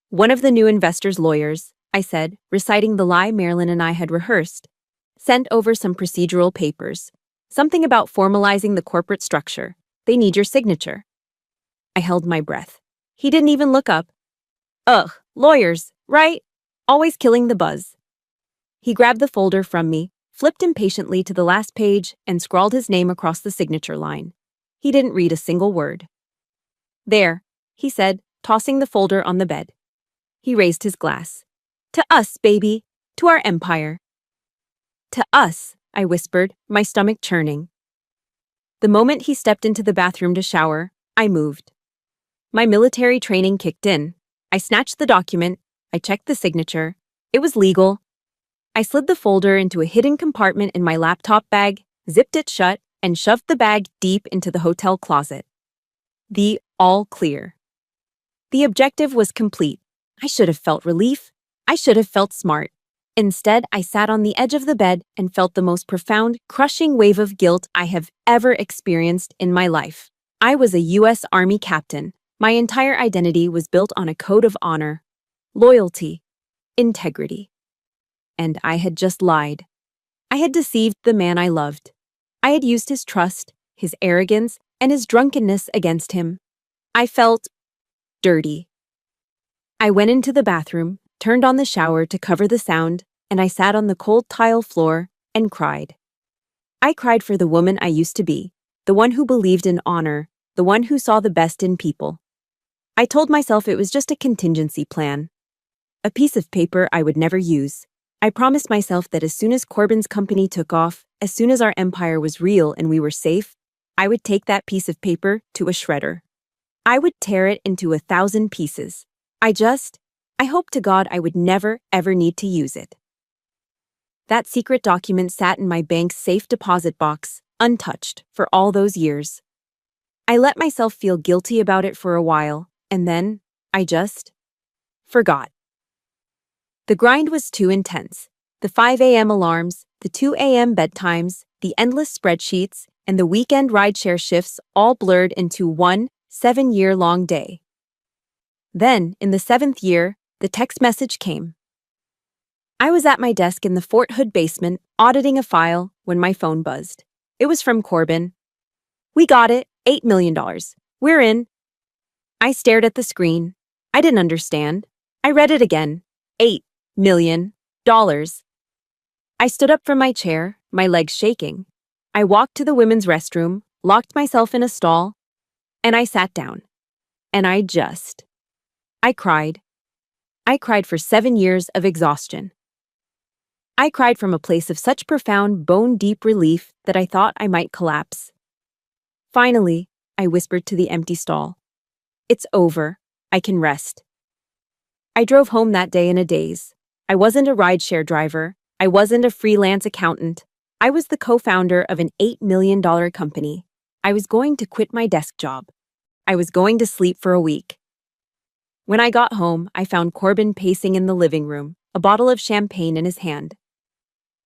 One of the new investors' lawyers, I said, reciting the lie Marilyn and I had rehearsed, sent over some procedural papers, something about formalizing the corporate structure, They need your signature. I held my breath. He didn't even look up. Ugh, lawyers, right? Always killing the buzz. He grabbed the folder from me, flipped impatiently to the last page, and scrawled his name across the signature line. He didn't read a single word. There, he said, tossing the folder on the bed. He raised his glass. To us, baby. To our empire. To us, I whispered, my stomach churning. The moment he stepped into the bathroom to shower, I moved. My military training kicked in. I snatched the document. I checked the signature. It was legal. I slid the folder into a hidden compartment in my laptop bag, zipped it shut, and shoved the bag deep into the hotel closet. The all clear. The objective was complete. I should have felt relief. I should have felt smart. Instead, I sat on the edge of the bed and felt the most profound, crushing wave of guilt I have ever experienced in my life. I was a U.S. Army captain. My entire identity was built on a code of honor, loyalty, integrity. And I had just lied. I had deceived the man I loved. I had used his trust, his arrogance, and his drunkenness against him. I felt dirty. I went into the bathroom, turned on the shower to cover the sound, and I sat on the cold tile floor and cried. I cried for the woman I used to be, the one who believed in honor, the one who saw the best in people. I told myself it was just a contingency plan, a piece of paper I would never use. I promised myself that as soon as Corbin's company took off, as soon as our empire was real and we were safe, I would take that piece of paper to a shredder. I would tear it into 1,000 pieces. I hoped to God I would never, ever need to use it. That secret document sat in my bank's safe deposit box, untouched, for all those years. I let myself feel guilty about it for a while, and then I just forgot. The grind was too intense. The 5 a.m. alarms, the 2 a.m. bedtimes, the endless spreadsheets, and the weekend rideshare shifts all blurred into one 7-year-long day. Then, in the 7th year, the text message came. I was at my desk in the Fort Hood basement, auditing a file, when my phone buzzed. It was from Corbin. We got it, $8 million. We're in. I stared at the screen. I didn't understand. I read it again. $8 million. I stood up from my chair, my legs shaking. I walked to the women's restroom, locked myself in a stall, and I sat down. And I cried. I cried for 7 years of exhaustion. I cried from a place of such profound, bone-deep relief that I thought I might collapse. Finally, I whispered to the empty stall. It's over. I can rest. I drove home that day in a daze. I wasn't a rideshare driver. I wasn't a freelance accountant. I was the co-founder of an $8 million company. I was going to quit my desk job. I was going to sleep for a week. When I got home, I found Corbin pacing in the living room, a bottle of champagne in his hand.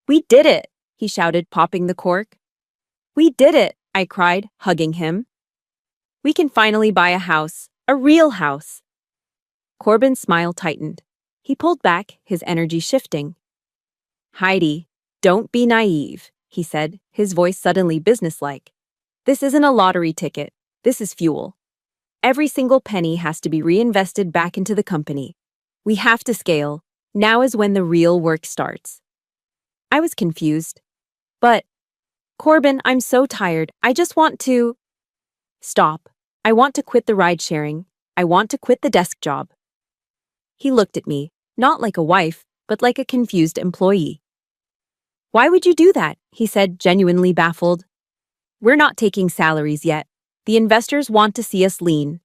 We did it, he shouted, popping the cork. We did it, I cried, hugging him. We can finally buy a house, a real house. Corbin's smile tightened. He pulled back, his energy shifting. Heidi, don't be naive, he said, his voice suddenly businesslike. This isn't a lottery ticket. This is fuel. Every single penny has to be reinvested back into the company. We have to scale. Now is when the real work starts. I was confused. But, Corbin, I'm so tired. I just want to... Stop. I want to quit the ride-sharing. I want to quit the desk job. He looked at me, not like a wife, but like a confused employee. Why would you do that? He said, genuinely baffled. We're not taking salaries yet. The investors want to see us lean.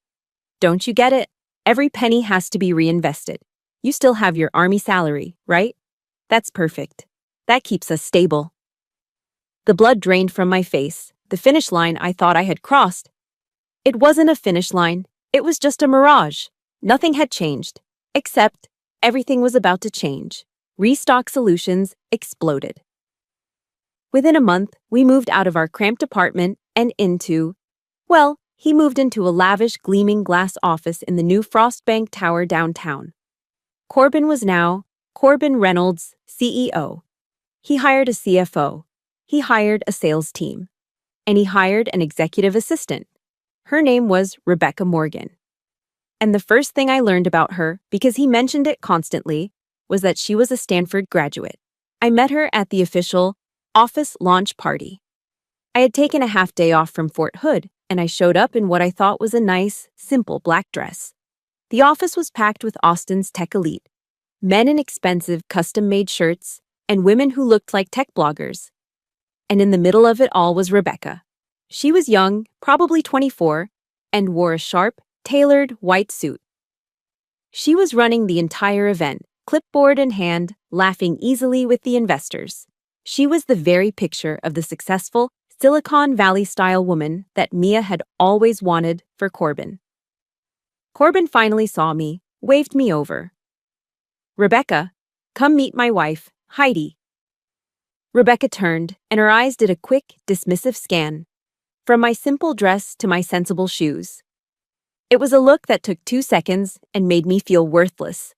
Don't you get it? Every penny has to be reinvested. You still have your army salary, right? That's perfect. That keeps us stable. The blood drained from my face. The finish line I thought I had crossed. It wasn't a finish line. It was just a mirage. Nothing had changed. Except everything was about to change. Restock Solutions exploded. Within a month, we moved out of our cramped apartment and into... Well, he moved into a lavish, gleaming glass office in the new Frostbank Tower downtown. Corbin was now Corbin Reynolds, CEO. He hired a CFO. He hired a sales team. And he hired an executive assistant. Her name was Rebecca Morgan. And the first thing I learned about her, because he mentioned it constantly, was that she was a Stanford graduate. I met her at the official office launch party. I had taken a half day off from Fort Hood, and I showed up in what I thought was a nice, simple black dress. The office was packed with Austin's tech elite, men in expensive, custom-made shirts, and women who looked like tech bloggers. And in the middle of it all was Rebecca. She was young, probably 24, and wore a sharp, tailored white suit. She was running the entire event, clipboard in hand, laughing easily with the investors. She was the very picture of the successful Silicon Valley-style woman that Mia had always wanted for Corbin. Corbin finally saw me, waved me over. "Rebecca, come meet my wife, Heidi." Rebecca turned, and her eyes did a quick, dismissive scan, from my simple dress to my sensible shoes. It was a look that took 2 seconds and made me feel worthless.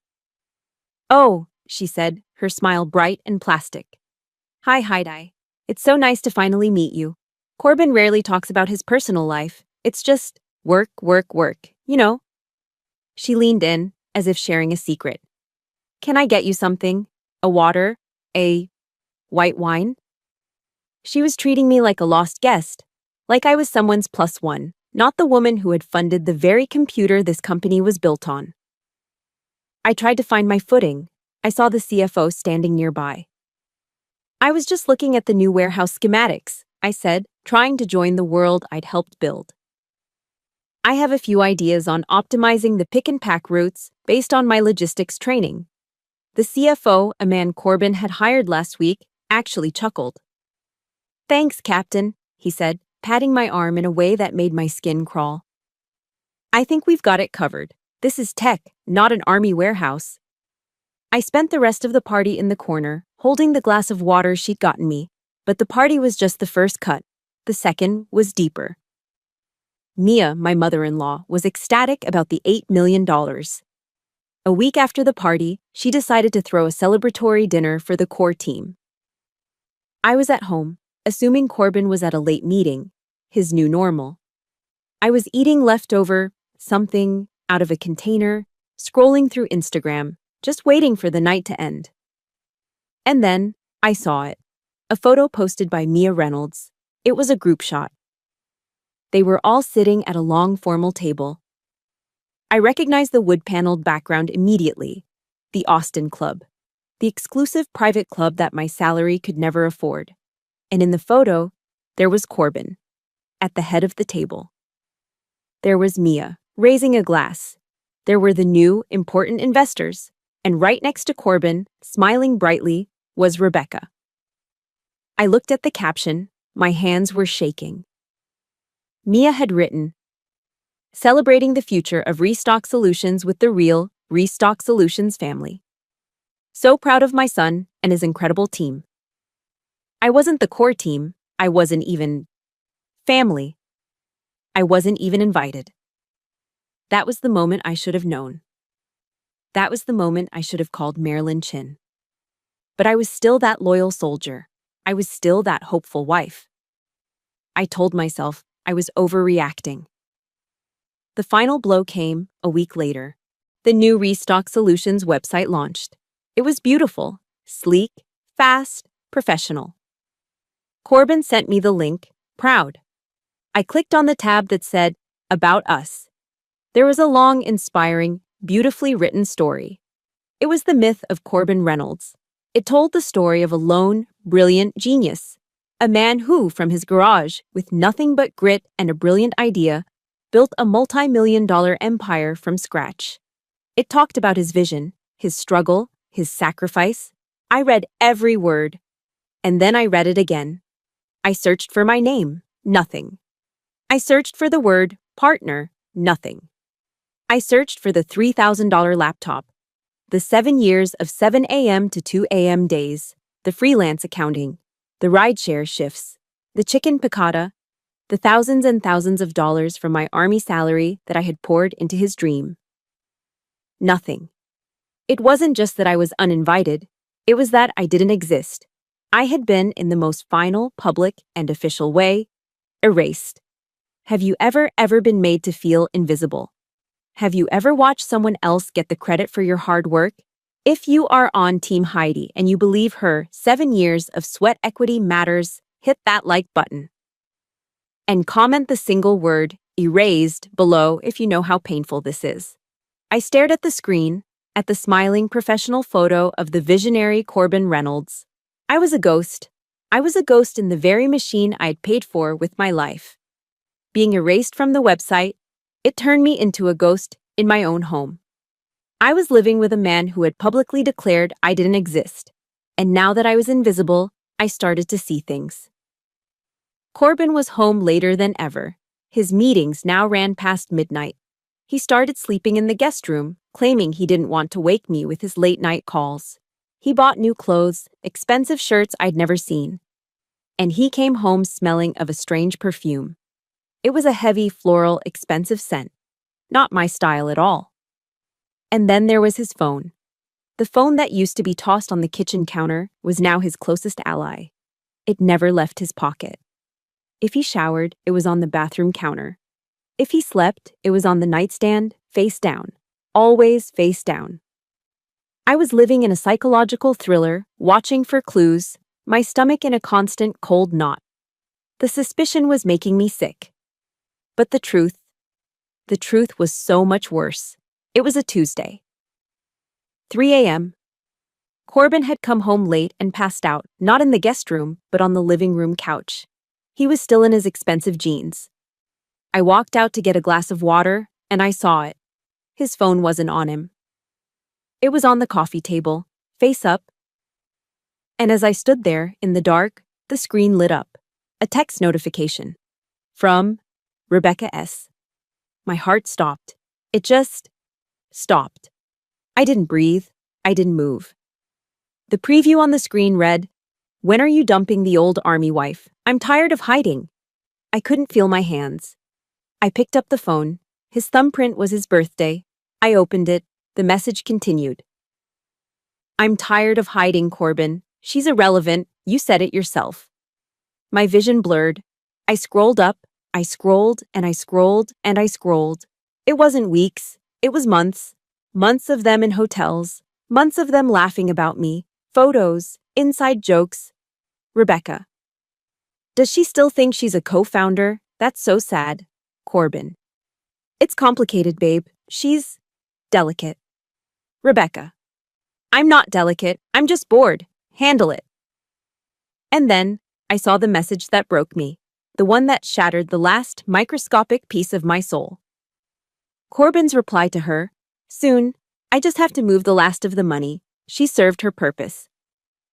"Oh," she said, her smile bright and plastic. "Hi, Heidi. It's so nice to finally meet you. Corbin rarely talks about his personal life. It's just work, work, work, you know." She leaned in, as if sharing a secret. "Can I get you something? A water? A white wine?" She was treating me like a lost guest, like I was someone's plus one, not the woman who had funded the very computer this company was built on. I tried to find my footing. I saw the CFO standing nearby. "I was just looking at the new warehouse schematics," I said, trying to join the world I'd helped build. "I have a few ideas on optimizing the pick-and-pack routes based on my logistics training." The CFO, a man Corbin had hired last week, actually chuckled. "Thanks, Captain," he said, patting my arm in a way that made my skin crawl. "I think we've got it covered. This is tech, not an army warehouse." I spent the rest of the party in the corner, holding the glass of water she'd gotten me, but the party was just the first cut. The second was deeper. Mia, my mother-in-law, was ecstatic about the $8 million. A week after the party, she decided to throw a celebratory dinner for the core team. I was at home, assuming Corbin was at a late meeting, his new normal. I was eating leftover something out of a container, scrolling through Instagram, just waiting for the night to end. And then, I saw it. A photo posted by Mia Reynolds. It was a group shot. They were all sitting at a long formal table. I recognized the wood-paneled background immediately. The Austin Club. The exclusive private club that my salary could never afford. And in the photo, there was Corbin, at the head of the table. There was Mia, raising a glass. There were the new, important investors. And right next to Corbin, smiling brightly, was Rebecca. I looked at the caption. My hands were shaking. Mia had written, "Celebrating the future of Restock Solutions with the real Restock Solutions family. So proud of my son and his incredible team." I wasn't the core team. I wasn't even family. I wasn't even invited. That was the moment I should have known. That was the moment I should have called Marilyn Chin. But I was still that loyal soldier. I was still that hopeful wife. I told myself I was overreacting. The final blow came a week later. The new Restock Solutions website launched. It was beautiful, sleek, fast, professional. Corbin sent me the link, proud. I clicked on the tab that said, About Us. There was a long, inspiring, beautifully written story. It was the myth of Corbin Reynolds. It told the story of a lone, brilliant genius, a man who, from his garage, with nothing but grit and a brilliant idea, built a multi-million-dollar empire from scratch. It talked about his vision, his struggle, his sacrifice. I read every word. And then I read it again. I searched for my name, nothing. I searched for the word partner, nothing. I searched for the $3,000 laptop, the 7 years of 7 a.m. to 2 a.m. days, the freelance accounting, the rideshare shifts, the chicken piccata, the thousands and thousands of dollars from my army salary that I had poured into his dream. Nothing. It wasn't just that I was uninvited, it was that I didn't exist. I had been, in the most final, public, and official way, erased. Have you ever been made to feel invisible? Have you ever watched someone else get the credit for your hard work? If you are on Team Heidi and you believe her 7 years of sweat equity matters, hit that like button. And comment the single word, erased, below if you know how painful this is. I stared at the screen, at the smiling professional photo of the visionary Corbin Reynolds. I was a ghost. I was a ghost in the very machine I'd paid for with my life. Being erased from the website, it turned me into a ghost in my own home. I was living with a man who had publicly declared I didn't exist, and now that I was invisible, I started to see things. Corbin was home later than ever. His meetings now ran past midnight. He started sleeping in the guest room, claiming he didn't want to wake me with his late-night calls. He bought new clothes, expensive shirts I'd never seen. And he came home smelling of a strange perfume. It was a heavy, floral, expensive scent. Not my style at all. And then there was his phone. The phone that used to be tossed on the kitchen counter was now his closest ally. It never left his pocket. If he showered, it was on the bathroom counter. If he slept, it was on the nightstand, face down. Always face down. I was living in a psychological thriller, watching for clues, my stomach in a constant cold knot. The suspicion was making me sick. But the truth was so much worse. It was a Tuesday. 3 a.m. Corbin had come home late and passed out, not in the guest room, but on the living room couch. He was still in his expensive jeans. I walked out to get a glass of water, and I saw it. His phone wasn't on him. It was on the coffee table, face up. And as I stood there, in the dark, the screen lit up. A text notification. From Rebecca S. My heart stopped. It just stopped. I didn't breathe. I didn't move. The preview on the screen read, "When are you dumping the old army wife? I'm tired of hiding." I couldn't feel my hands. I picked up the phone. His thumbprint was his birthday. I opened it. The message continued. "I'm tired of hiding, Corbin. She's irrelevant. You said it yourself." My vision blurred. I scrolled up. I scrolled and I scrolled and I scrolled. It wasn't weeks. It was months. Months of them in hotels. Months of them laughing about me. Photos. Inside jokes. Rebecca. Does she still think she's a co-founder? That's so sad. Corbin. It's complicated, babe. She's delicate. Rebecca. I'm not delicate. I'm just bored. Handle it. And then I saw the message that broke me. The one that shattered the last microscopic piece of my soul. Corbin's reply to her, "Soon. I just have to move the last of the money. She served her purpose."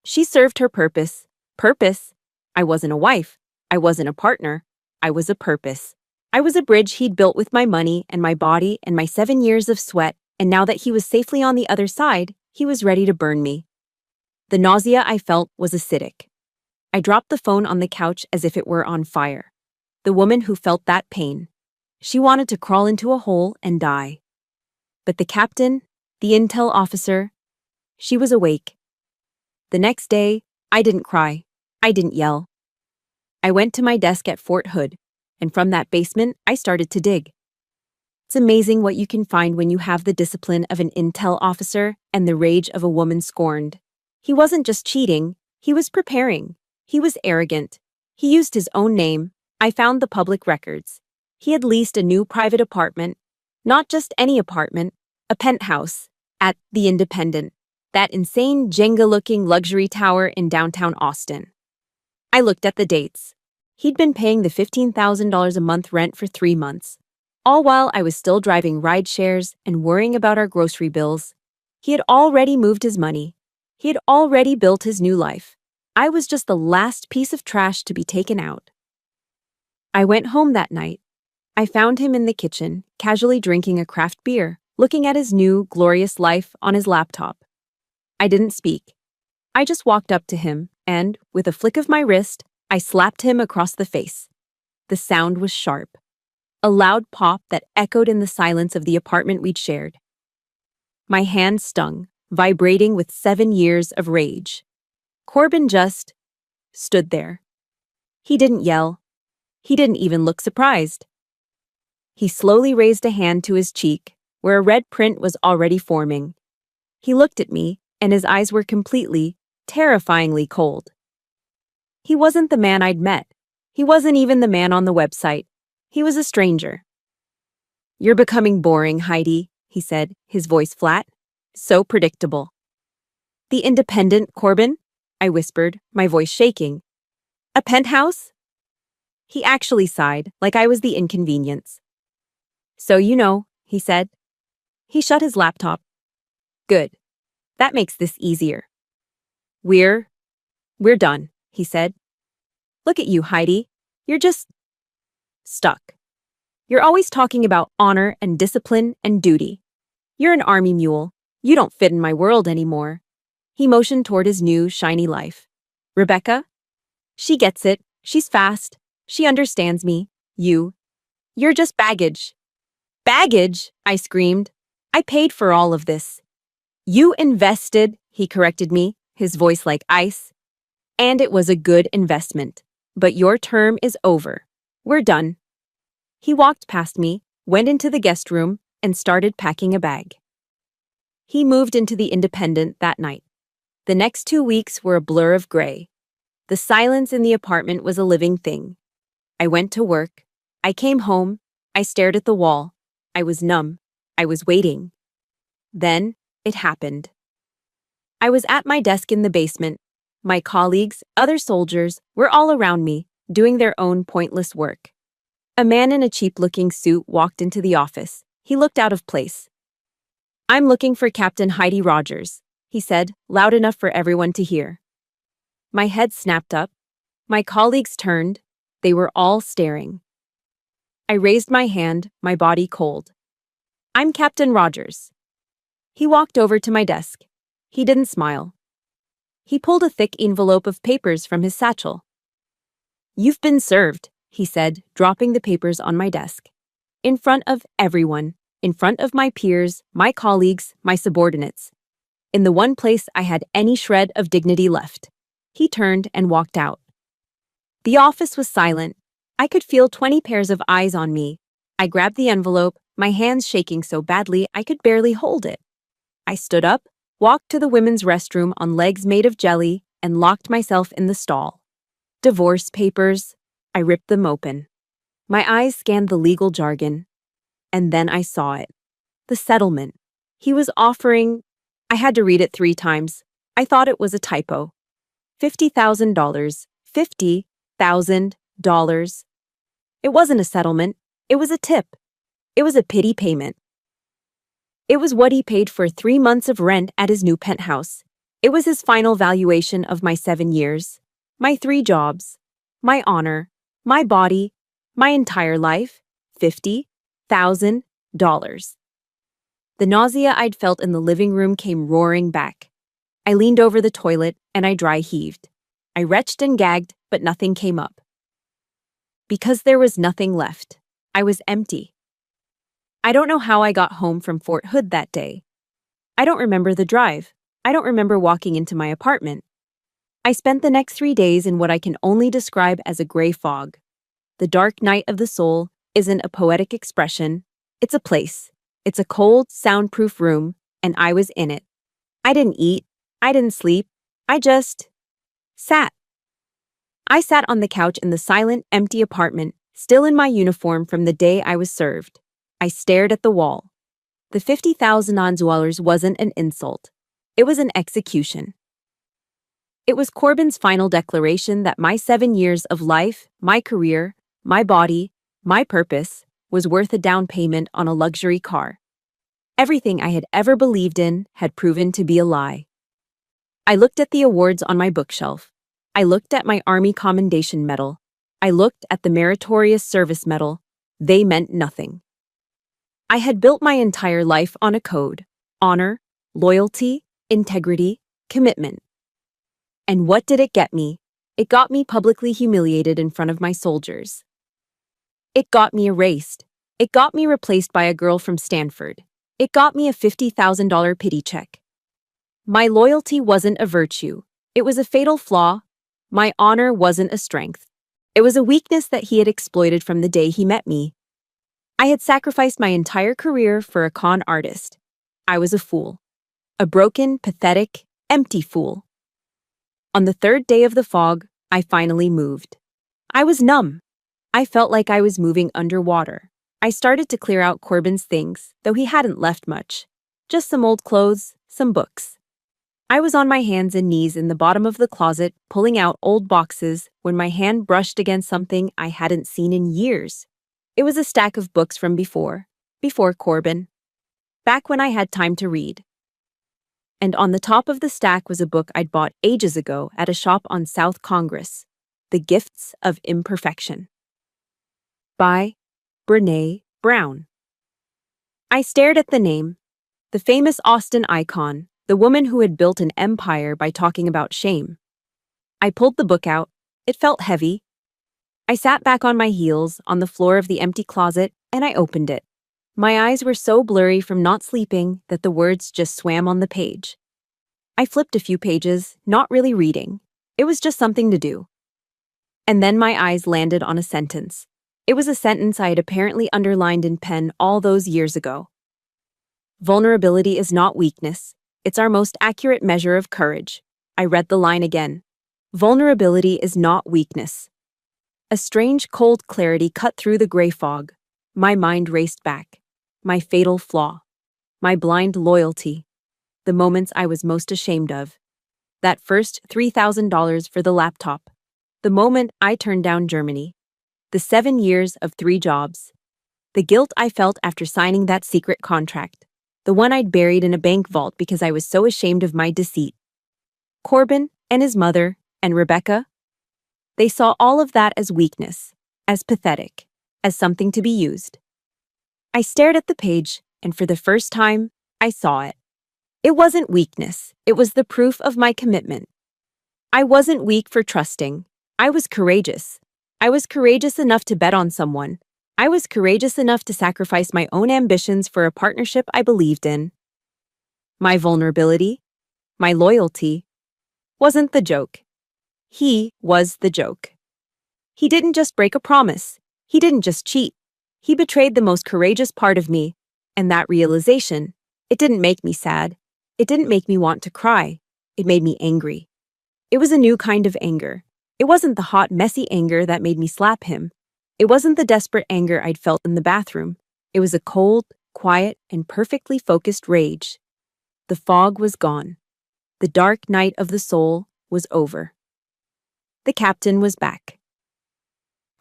She served her purpose. Purpose? I wasn't a wife. I wasn't a partner. I was a purpose. I was a bridge he'd built with my money and my body and my 7 years of sweat, and now that he was safely on the other side, he was ready to burn me. The nausea I felt was acidic. I dropped the phone on the couch as if it were on fire. The woman who felt that pain. She wanted to crawl into a hole and die. But the captain, the intel officer, she was awake. The next day, I didn't cry. I didn't yell. I went to my desk at Fort Hood, and from that basement, I started to dig. It's amazing what you can find when you have the discipline of an intel officer and the rage of a woman scorned. He wasn't just cheating, he was preparing. He was arrogant. He used his own name. I found the public records. He had leased a new private apartment, not just any apartment, a penthouse, at The Independent, that insane Jenga-looking luxury tower in downtown Austin. I looked at the dates. He'd been paying the $15,000 a month rent for 3 months, all while I was still driving ride shares and worrying about our grocery bills. He had already moved his money. He had already built his new life. I was just the last piece of trash to be taken out. I went home that night. I found him in the kitchen, casually drinking a craft beer, looking at his new, glorious life on his laptop. I didn't speak. I just walked up to him, and, with a flick of my wrist, I slapped him across the face. The sound was sharp. A loud pop that echoed in the silence of the apartment we'd shared. My hand stung, vibrating with 7 years of rage. Corbin just stood there. He didn't yell. He didn't even look surprised. He slowly raised a hand to his cheek, where a red print was already forming. He looked at me, and his eyes were completely, terrifyingly cold. He wasn't the man I'd met. He wasn't even the man on the website. He was a stranger. "You're becoming boring, Heidi," he said, his voice flat. "So predictable." "The Independent, Corbin?" I whispered, my voice shaking. "A penthouse?" He actually sighed, like I was the inconvenience. "So you know," he said. He shut his laptop. "Good. That makes this easier." We're done," he said. "Look at you, Heidi. You're just stuck. You're always talking about honor and discipline and duty. You're an army mule. You don't fit in my world anymore." He motioned toward his new, shiny life. "Rebecca? She gets it. She's fast. She understands me. You're just baggage." "Baggage?" I screamed. "I paid for all of this." "You invested," he corrected me, his voice like ice. "And it was a good investment. But your term is over. We're done." He walked past me, went into the guest room, and started packing a bag. He moved into the Independent that night. The next 2 weeks were a blur of gray. The silence in the apartment was a living thing. I went to work. I came home. I stared at the wall. I was numb. I was waiting. Then, it happened. I was at my desk in the basement. My colleagues, other soldiers, were all around me, doing their own pointless work. A man in a cheap-looking suit walked into the office. He looked out of place. "I'm looking for Captain Heidi Rogers," he said, loud enough for everyone to hear. My head snapped up. My colleagues turned. They were all staring. I raised my hand, my body cold. "I'm Captain Rogers." He walked over to my desk. He didn't smile. He pulled a thick envelope of papers from his satchel. "You've been served," he said, dropping the papers on my desk. In front of everyone, in front of my peers, my colleagues, my subordinates. In the one place I had any shred of dignity left. He turned and walked out. The office was silent. I could feel 20 pairs of eyes on me. I grabbed the envelope, my hands shaking so badly I could barely hold it. I stood up, walked to the women's restroom on legs made of jelly, and locked myself in the stall. Divorce papers. I ripped them open. My eyes scanned the legal jargon. And then I saw it. The settlement. He was offering... I had to read it 3 times. I thought it was a typo. $50,000. $50,000. It wasn't a settlement. It was a tip. It was a pity payment. It was what he paid for 3 months of rent at his new penthouse. It was his final valuation of my 7 years, my 3 jobs, my honor, my body, my entire life. $50,000. The nausea I'd felt in the living room came roaring back. I leaned over the toilet and I dry heaved. I retched and gagged, but nothing came up. Because there was nothing left. I was empty. I don't know how I got home from Fort Hood that day. I don't remember the drive. I don't remember walking into my apartment. I spent the next 3 days in what I can only describe as a gray fog. The dark night of the soul isn't a poetic expression. It's a place. It's a cold, soundproof room, and I was in it. I didn't eat. I didn't sleep. I just sat. I sat on the couch in the silent, empty apartment, still in my uniform from the day I was served. I stared at the wall. The $50,000 wasn't an insult. It was an execution. It was Corbin's final declaration that my 7 years of life, my career, my body, my purpose, was worth a down payment on a luxury car. Everything I had ever believed in had proven to be a lie. I looked at the awards on my bookshelf. I looked at my Army Commendation Medal. I looked at the Meritorious Service Medal. They meant nothing. I had built my entire life on a code: honor, loyalty, integrity, commitment. And what did it get me? It got me publicly humiliated in front of my soldiers. It got me erased. It got me replaced by a girl from Stanford. It got me a $50,000 pity check. My loyalty wasn't a virtue. It was a fatal flaw. My honor wasn't a strength. It was a weakness that he had exploited from the day he met me. I had sacrificed my entire career for a con artist. I was a fool. A broken, pathetic, empty fool. On the third day of the fog, I finally moved. I was numb. I felt like I was moving underwater. I started to clear out Corbin's things, though he hadn't left much. Just some old clothes, some books. I was on my hands and knees in the bottom of the closet, pulling out old boxes, when my hand brushed against something I hadn't seen in years. It was a stack of books from before Corbin. Back when I had time to read. And on the top of the stack was a book I'd bought ages ago at a shop on South Congress, The Gifts of Imperfection, by Brené Brown. I stared at the name, the famous Austin icon, the woman who had built an empire by talking about shame. I pulled the book out. It felt heavy. I sat back on my heels on the floor of the empty closet, and I opened it. My eyes were so blurry from not sleeping that the words just swam on the page. I flipped a few pages, not really reading. It was just something to do. And then my eyes landed on a sentence. It was a sentence I had apparently underlined in pen all those years ago. Vulnerability is not weakness. It's our most accurate measure of courage. I read the line again. Vulnerability is not weakness. A strange, cold clarity cut through the gray fog. My mind raced back. My fatal flaw. My blind loyalty. The moments I was most ashamed of. That first $3,000 for the laptop. The moment I turned down Germany. The 7 years of 3 jobs. The guilt I felt after signing that secret contract. The one I'd buried in a bank vault because I was so ashamed of my deceit. Corbin and his mother and Rebecca. They saw all of that as weakness, as pathetic, as something to be used. I stared at the page, and for the first time, I saw it. It wasn't weakness, it was the proof of my commitment. I wasn't weak for trusting. I was courageous. I was courageous enough to bet on someone. I was courageous enough to sacrifice my own ambitions for a partnership I believed in. My vulnerability, my loyalty, wasn't the joke. He was the joke. He didn't just break a promise. He didn't just cheat. He betrayed the most courageous part of me, and that realization, it didn't make me sad. It didn't make me want to cry. It made me angry. It was a new kind of anger. It wasn't the hot, messy anger that made me slap him. It wasn't the desperate anger I'd felt in the bathroom. It was a cold, quiet, and perfectly focused rage. The fog was gone. The dark night of the soul was over. The captain was back.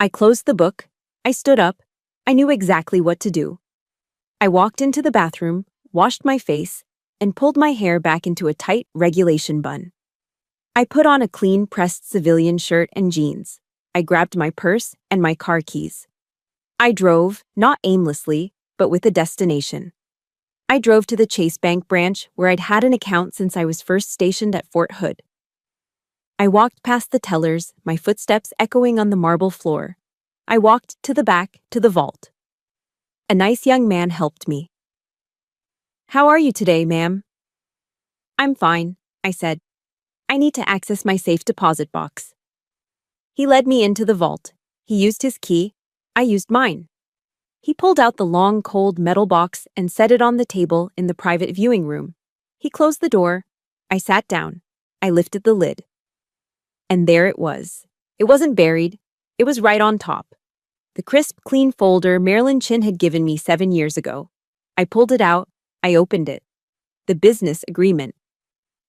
I closed the book. I stood up. I knew exactly what to do. I walked into the bathroom, washed my face, and pulled my hair back into a tight regulation bun. I put on a clean, pressed civilian shirt and jeans. I grabbed my purse and my car keys. I drove, not aimlessly, but with a destination. I drove to the Chase Bank branch where I'd had an account since I was first stationed at Fort Hood. I walked past the tellers, my footsteps echoing on the marble floor. I walked to the back, to the vault. A nice young man helped me. "How are you today, ma'am?" "I'm fine," I said. "I need to access my safe deposit box." He led me into the vault. He used his key. I used mine. He pulled out the long, cold metal box and set it on the table in the private viewing room. He closed the door. I sat down. I lifted the lid. And there it was. It wasn't buried. It was right on top. The crisp, clean folder Marilyn Chin had given me 7 years ago. I pulled it out. I opened it. The business agreement.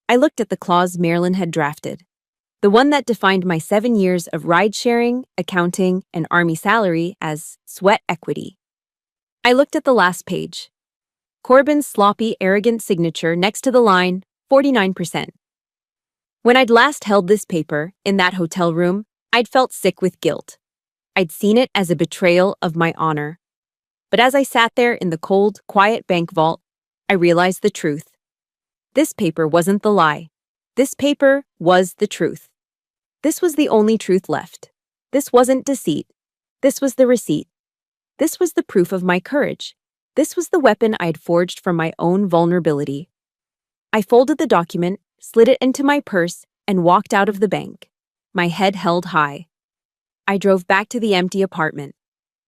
I looked at the clause Marilyn had drafted. The one that defined my 7 years of ride-sharing, accounting, and Army salary as sweat equity. I looked at the last page. Corbin's sloppy, arrogant signature next to the line, 49%. When I'd last held this paper, in that hotel room, I'd felt sick with guilt. I'd seen it as a betrayal of my honor. But as I sat there in the cold, quiet bank vault, I realized the truth. This paper wasn't the lie. This paper was the truth. This was the only truth left. This wasn't deceit. This was the receipt. This was the proof of my courage. This was the weapon I had forged from my own vulnerability. I folded the document, slid it into my purse, and walked out of the bank, my head held high. I drove back to the empty apartment.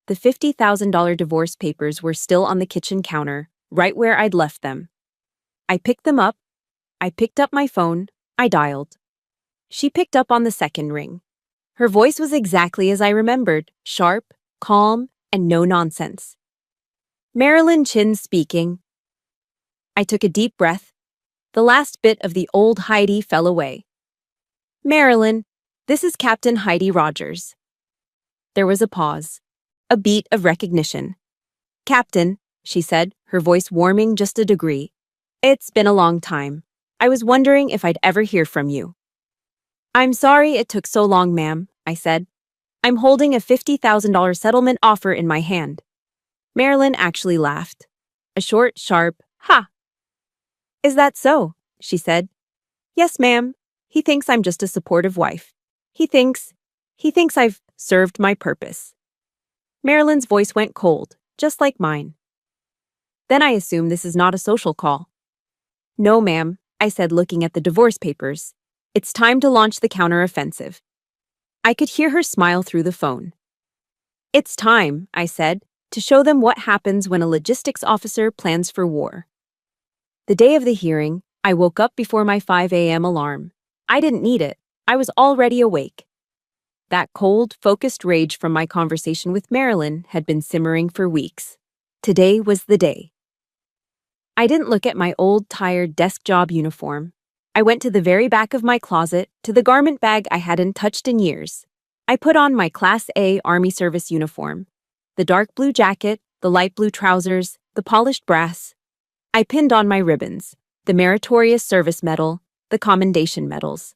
The $50,000 divorce papers were still on the kitchen counter, right where I'd left them. I picked them up. I picked up my phone. I dialed. She picked up on the second ring. Her voice was exactly as I remembered, sharp, calm, and no nonsense. Marilyn Chin speaking. I took a deep breath. The last bit of the old Heidi fell away. Marilyn, this is Captain Heidi Rogers. There was a pause, a beat of recognition. Captain, she said, her voice warming just a degree. It's been a long time. I was wondering if I'd ever hear from you. I'm sorry it took so long, ma'am, I said. I'm holding a $50,000 settlement offer in my hand. Marilyn actually laughed. A short, sharp, ha! Is that so? She said. Yes, ma'am. He thinks I'm just a supportive wife. He thinks I've served my purpose. Marilyn's voice went cold, just like mine. Then I assume this is not a social call. No, ma'am, I said, looking at the divorce papers. It's time to launch the counteroffensive. I could hear her smile through the phone. It's time, I said, to show them what happens when a logistics officer plans for war. The day of the hearing, I woke up before my 5 a.m. alarm. I didn't need it. I was already awake. That cold, focused rage from my conversation with Marilyn had been simmering for weeks. Today was the day. I didn't look at my old, tired desk job uniform. I went to the very back of my closet, to the garment bag I hadn't touched in years. I put on my Class A Army service uniform. The dark blue jacket, the light blue trousers, the polished brass. I pinned on my ribbons, the Meritorious Service Medal, the Commendation Medals.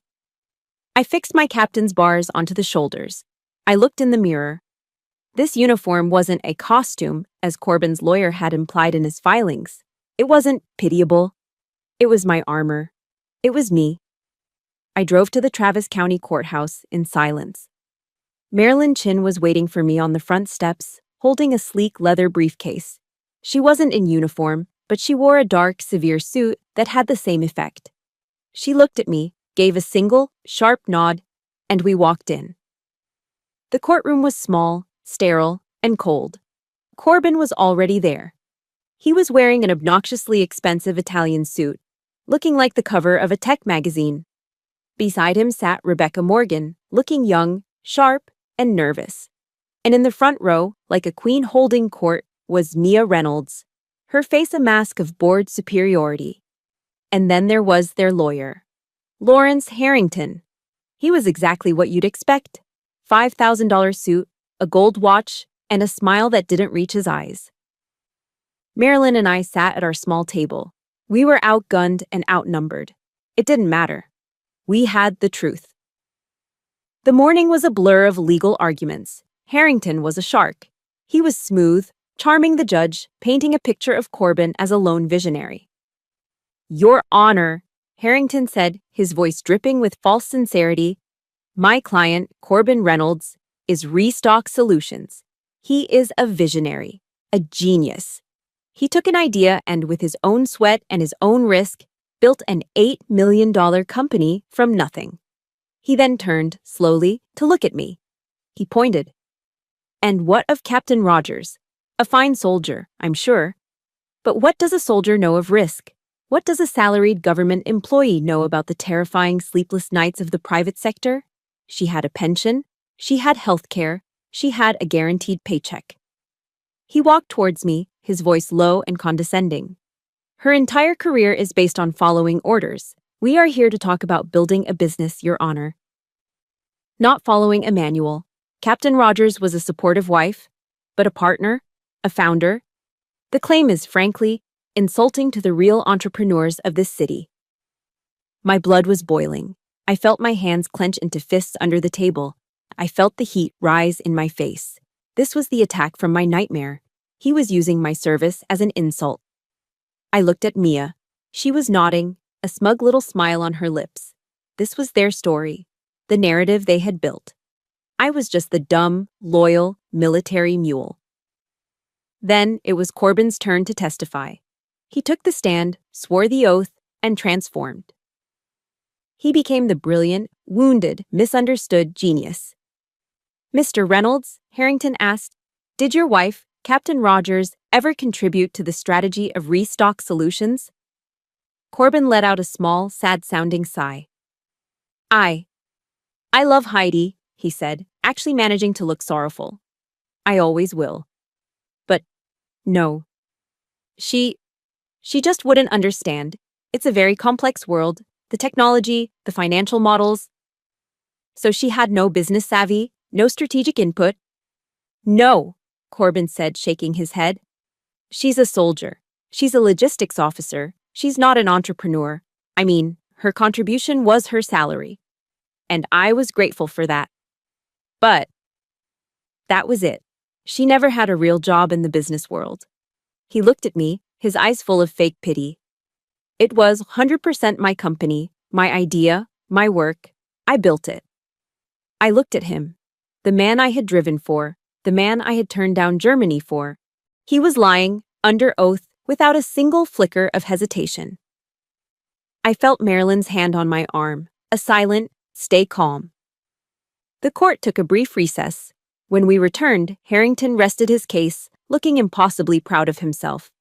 I fixed my captain's bars onto the shoulders. I looked in the mirror. This uniform wasn't a costume, as Corbin's lawyer had implied in his filings. It wasn't pitiable. It was my armor. It was me. I drove to the Travis County Courthouse in silence. Marilyn Chin was waiting for me on the front steps, holding a sleek leather briefcase. She wasn't in uniform, but she wore a dark, severe suit that had the same effect. She looked at me, gave a single, sharp nod, and we walked in. The courtroom was small, sterile, and cold. Corbin was already there. He was wearing an obnoxiously expensive Italian suit, looking like the cover of a tech magazine. Beside him sat Rebecca Morgan, looking young, sharp, and nervous. And in the front row, like a queen holding court, was Mia Reynolds, her face a mask of bored superiority. And then there was their lawyer, Lawrence Harrington. He was exactly what you'd expect. $5,000 suit, a gold watch, and a smile that didn't reach his eyes. Marilyn and I sat at our small table. We were outgunned and outnumbered. It didn't matter. We had the truth. The morning was a blur of legal arguments. Harrington was a shark. He was smooth, charming the judge, painting a picture of Corbin as a lone visionary. Your Honor, Harrington said, his voice dripping with false sincerity, my client, Corbin Reynolds, is Restock Solutions. He is a visionary, a genius. He took an idea and, with his own sweat and his own risk, built an $8 million company from nothing. He then turned, slowly, to look at me. He pointed. And what of Captain Rogers? A fine soldier, I'm sure. But what does a soldier know of risk? What does a salaried government employee know about the terrifying sleepless nights of the private sector? She had a pension. She had health care. She had a guaranteed paycheck. He walked towards me, his voice low and condescending. Her entire career is based on following orders. We are here to talk about building a business, Your Honor. Not following a manual. Captain Rogers was a supportive wife, but a partner, a founder. The claim is, frankly, insulting to the real entrepreneurs of this city. My blood was boiling. I felt my hands clench into fists under the table. I felt the heat rise in my face. This was the attack from my nightmare. He was using my service as an insult. I looked at Mia. She was nodding, a smug little smile on her lips. This was their story, the narrative they had built. I was just the dumb, loyal, military mule. Then it was Corbin's turn to testify. He took the stand, swore the oath, and transformed. He became the brilliant, wounded, misunderstood genius. Mr. Reynolds, Harrington asked, Did your wife, Captain Rogers, ever contribute to the strategy of Restock Solutions? Corbin let out a small, sad-sounding sigh. I love Heidi, he said, actually managing to look sorrowful. I always will. But no. She just wouldn't understand. It's a very complex world, the technology, the financial models. So she had no business savvy, no strategic input. No, Corbin said, shaking his head. She's a soldier. She's a logistics officer. She's not an entrepreneur. I mean, her contribution was her salary. And I was grateful for that. But that was it. She never had a real job in the business world. He looked at me, his eyes full of fake pity. It was 100% my company, my idea, my work. I built it. I looked at him. The man I had driven for, the man I had turned down Germany for. He was lying, under oath, without a single flicker of hesitation. I felt Marilyn's hand on my arm, a silent, stay calm. The court took a brief recess. When we returned, Harrington rested his case, looking impossibly proud of himself.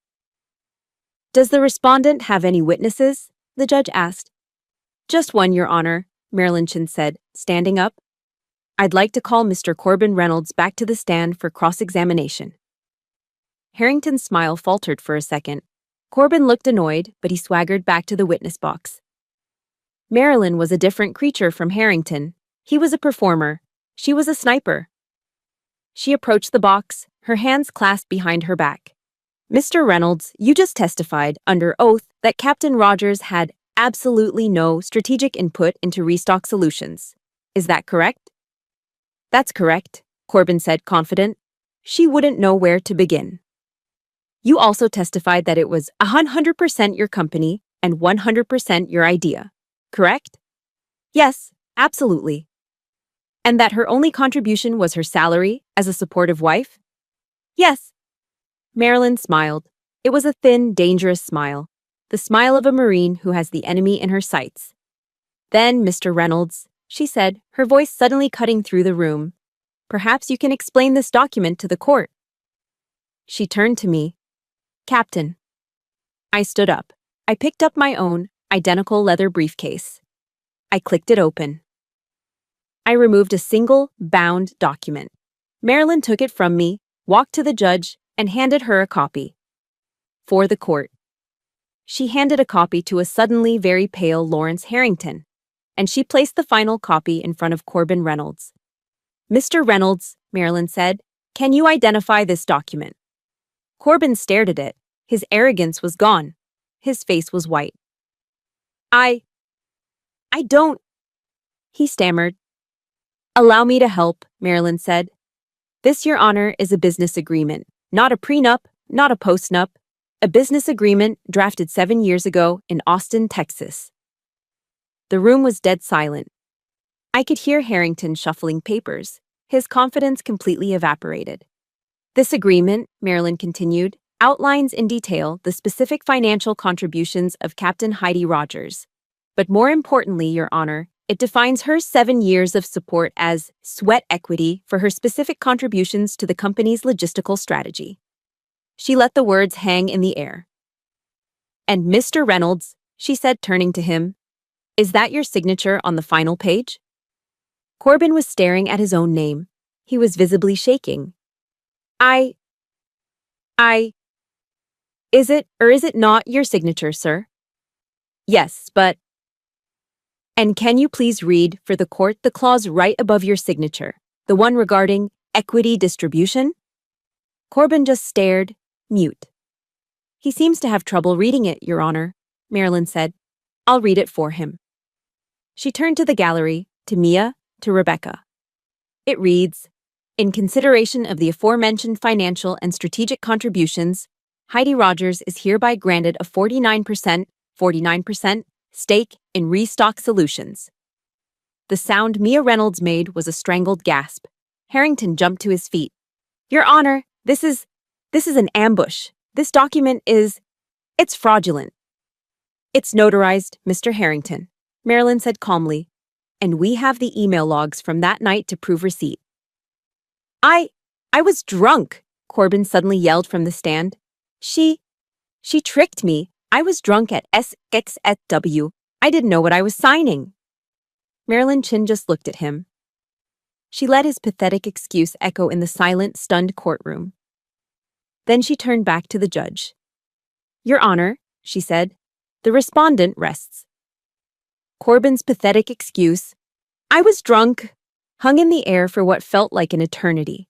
Does the respondent have any witnesses? The judge asked. Just one, Your Honor, Marilyn Chin said, standing up. I'd like to call Mr. Corbin Reynolds back to the stand for cross-examination. Harrington's smile faltered for a second. Corbin looked annoyed, but he swaggered back to the witness box. Marilyn was a different creature from Harrington. He was a performer. She was a sniper. She approached the box, her hands clasped behind her back. Mr. Reynolds, you just testified, under oath, that Captain Rogers had absolutely no strategic input into Restock Solutions. Is that correct? That's correct, Corbin said, confident. She wouldn't know where to begin. You also testified that it was 100% your company and 100% your idea, correct? Yes, absolutely. And that her only contribution was her salary as a supportive wife? Yes. Marilyn smiled. It was a thin, dangerous smile, the smile of a Marine who has the enemy in her sights. Then, Mr. Reynolds, she said, her voice suddenly cutting through the room, perhaps you can explain this document to the court. She turned to me. Captain. I stood up. I picked up my own, identical leather briefcase. I clicked it open. I removed a single, bound document. Marilyn took it from me, walked to the judge, and handed her a copy. For the court. She handed a copy to a suddenly very pale Lawrence Harrington, and she placed the final copy in front of Corbin Reynolds. Mr. Reynolds, Marilyn said, can you identify this document? Corbin stared at it. His arrogance was gone. His face was white. I don't, he stammered. Allow me to help, Marilyn said. This, Your Honor, is a business agreement, not a prenup, not a postnup, a business agreement drafted 7 years ago in Austin, Texas. The room was dead silent. I could hear Harrington shuffling papers. His confidence completely evaporated. This agreement, Marilyn continued, outlines in detail the specific financial contributions of Captain Heidi Rogers. But more importantly, Your Honor, it defines her 7 years of support as sweat equity for her specific contributions to the company's logistical strategy. She let the words hang in the air. And Mr. Reynolds, she said, turning to him, is that your signature on the final page? Corbin was staring at his own name. He was visibly shaking. Is it or is it not your signature, sir? Yes, but... And can you please read for the court the clause right above your signature, the one regarding equity distribution? Corbin just stared, mute. He seems to have trouble reading it, Your Honor, Marilyn said. I'll read it for him. She turned to the gallery, to Mia, to Rebecca. It reads, in consideration of the aforementioned financial and strategic contributions, Heidi Rogers is hereby granted a 49% stake in Restock Solutions. The sound Mia Reynolds made was a strangled gasp. Harrington jumped to his feet. Your Honor, this is an ambush. This document it's fraudulent. It's notarized, Mr. Harrington, Marilyn said calmly, and we have the email logs from that night to prove receipt. I was drunk, Corbin suddenly yelled from the stand. She tricked me. I was drunk at SXSW. I didn't know what I was signing. Marilyn Chin just looked at him. She let his pathetic excuse echo in the silent, stunned courtroom. Then she turned back to the judge. Your Honor, she said, the respondent rests. Corbin's pathetic excuse, I was drunk, hung in the air for what felt like an eternity.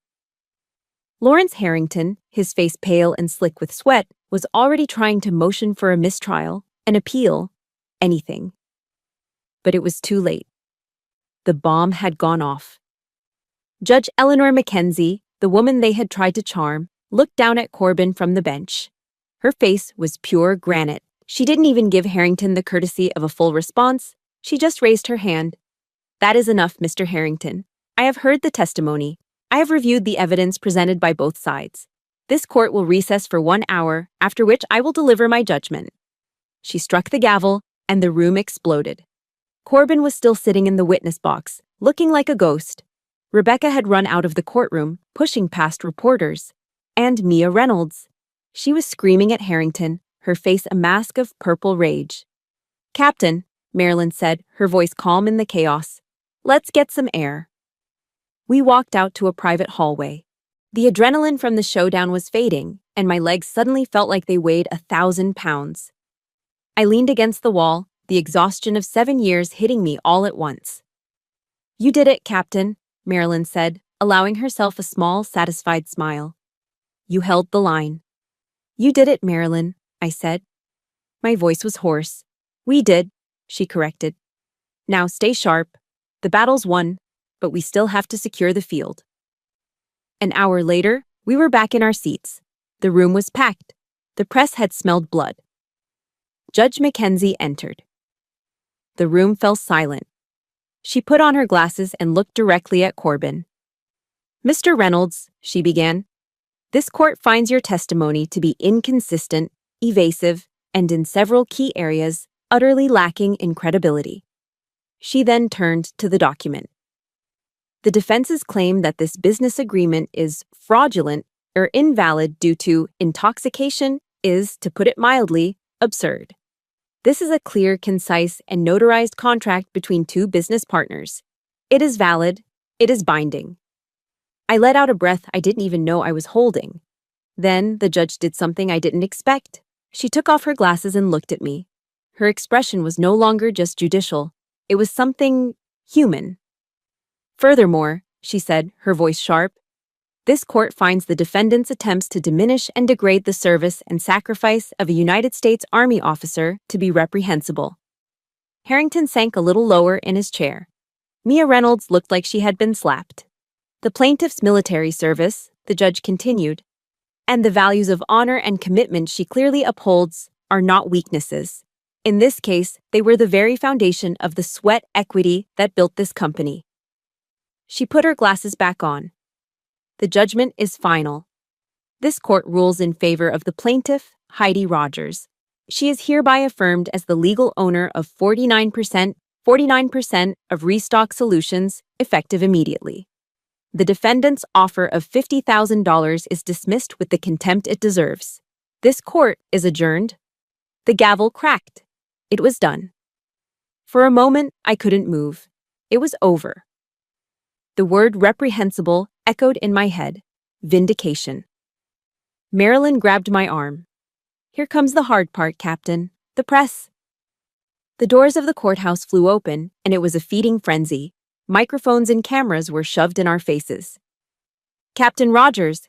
Lawrence Harrington, his face pale and slick with sweat, was already trying to motion for a mistrial, an appeal, anything. But it was too late. The bomb had gone off. Judge Eleanor Mackenzie, the woman they had tried to charm, looked down at Corbin from the bench. Her face was pure granite. She didn't even give Harrington the courtesy of a full response. She just raised her hand. That is enough, Mr. Harrington. I have heard the testimony. I have reviewed the evidence presented by both sides. This court will recess for 1 hour, after which I will deliver my judgment. She struck the gavel, and the room exploded. Corbin was still sitting in the witness box, looking like a ghost. Rebecca had run out of the courtroom, pushing past reporters. And Mia Reynolds. She was screaming at Harrington, her face a mask of purple rage. Captain, Marilyn said, her voice calm in the chaos. Let's get some air. We walked out to a private hallway. The adrenaline from the showdown was fading, and my legs suddenly felt like they weighed 1,000 pounds. I leaned against the wall, the exhaustion of 7 years hitting me all at once. You did it, Captain, Marilyn said, allowing herself a small, satisfied smile. You held the line. You did it, Marilyn, I said. My voice was hoarse. We did, she corrected. Now stay sharp. The battle's won, but we still have to secure the field. An hour later, we were back in our seats. The room was packed. The press had smelled blood. Judge Mackenzie entered. The room fell silent. She put on her glasses and looked directly at Corbin. Mr. Reynolds, she began, this court finds your testimony to be inconsistent, evasive, and in several key areas, utterly lacking in credibility. She then turned to the document. The defense's claim that this business agreement is fraudulent or invalid due to intoxication is, to put it mildly, absurd. This is a clear, concise, and notarized contract between two business partners. It is valid. It is binding. I let out a breath I didn't even know I was holding. Then the judge did something I didn't expect. She took off her glasses and looked at me. Her expression was no longer just judicial. It was something human. Furthermore, she said, her voice sharp, this court finds the defendant's attempts to diminish and degrade the service and sacrifice of a United States Army officer to be reprehensible. Harrington sank a little lower in his chair. Mia Reynolds looked like she had been slapped. The plaintiff's military service, the judge continued, and the values of honor and commitment she clearly upholds are not weaknesses. In this case, they were the very foundation of the sweat equity that built this company. She put her glasses back on. The judgment is final. This court rules in favor of the plaintiff, Heidi Rogers. She is hereby affirmed as the legal owner of 49% of Restock Solutions, effective immediately. The defendant's offer of $50,000 is dismissed with the contempt it deserves. This court is adjourned. The gavel cracked. It was done. For a moment, I couldn't move. It was over. The word reprehensible echoed in my head. Vindication. Marilyn grabbed my arm. Here comes the hard part, Captain. The press. The doors of the courthouse flew open, and it was a feeding frenzy. Microphones and cameras were shoved in our faces. Captain Rogers,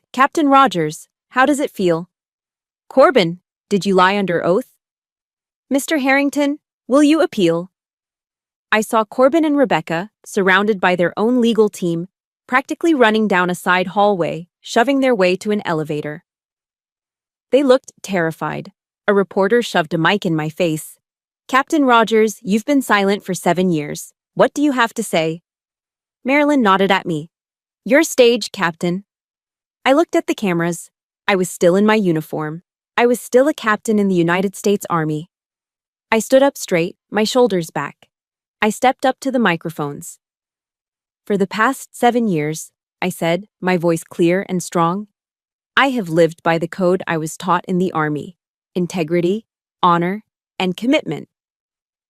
how does it feel? Corbin, did you lie under oath? Mr. Harrington, will you appeal? I saw Corbin and Rebecca, surrounded by their own legal team, practically running down a side hallway, shoving their way to an elevator. They looked terrified. A reporter shoved a mic in my face. Captain Rogers, you've been silent for 7 years. What do you have to say? Marilyn nodded at me. Your stage, Captain. I looked at the cameras. I was still in my uniform. I was still a captain in the United States Army. I stood up straight, my shoulders back. I stepped up to the microphones. For the past 7 years, I said, my voice clear and strong, I have lived by the code I was taught in the army: integrity, honor, and commitment.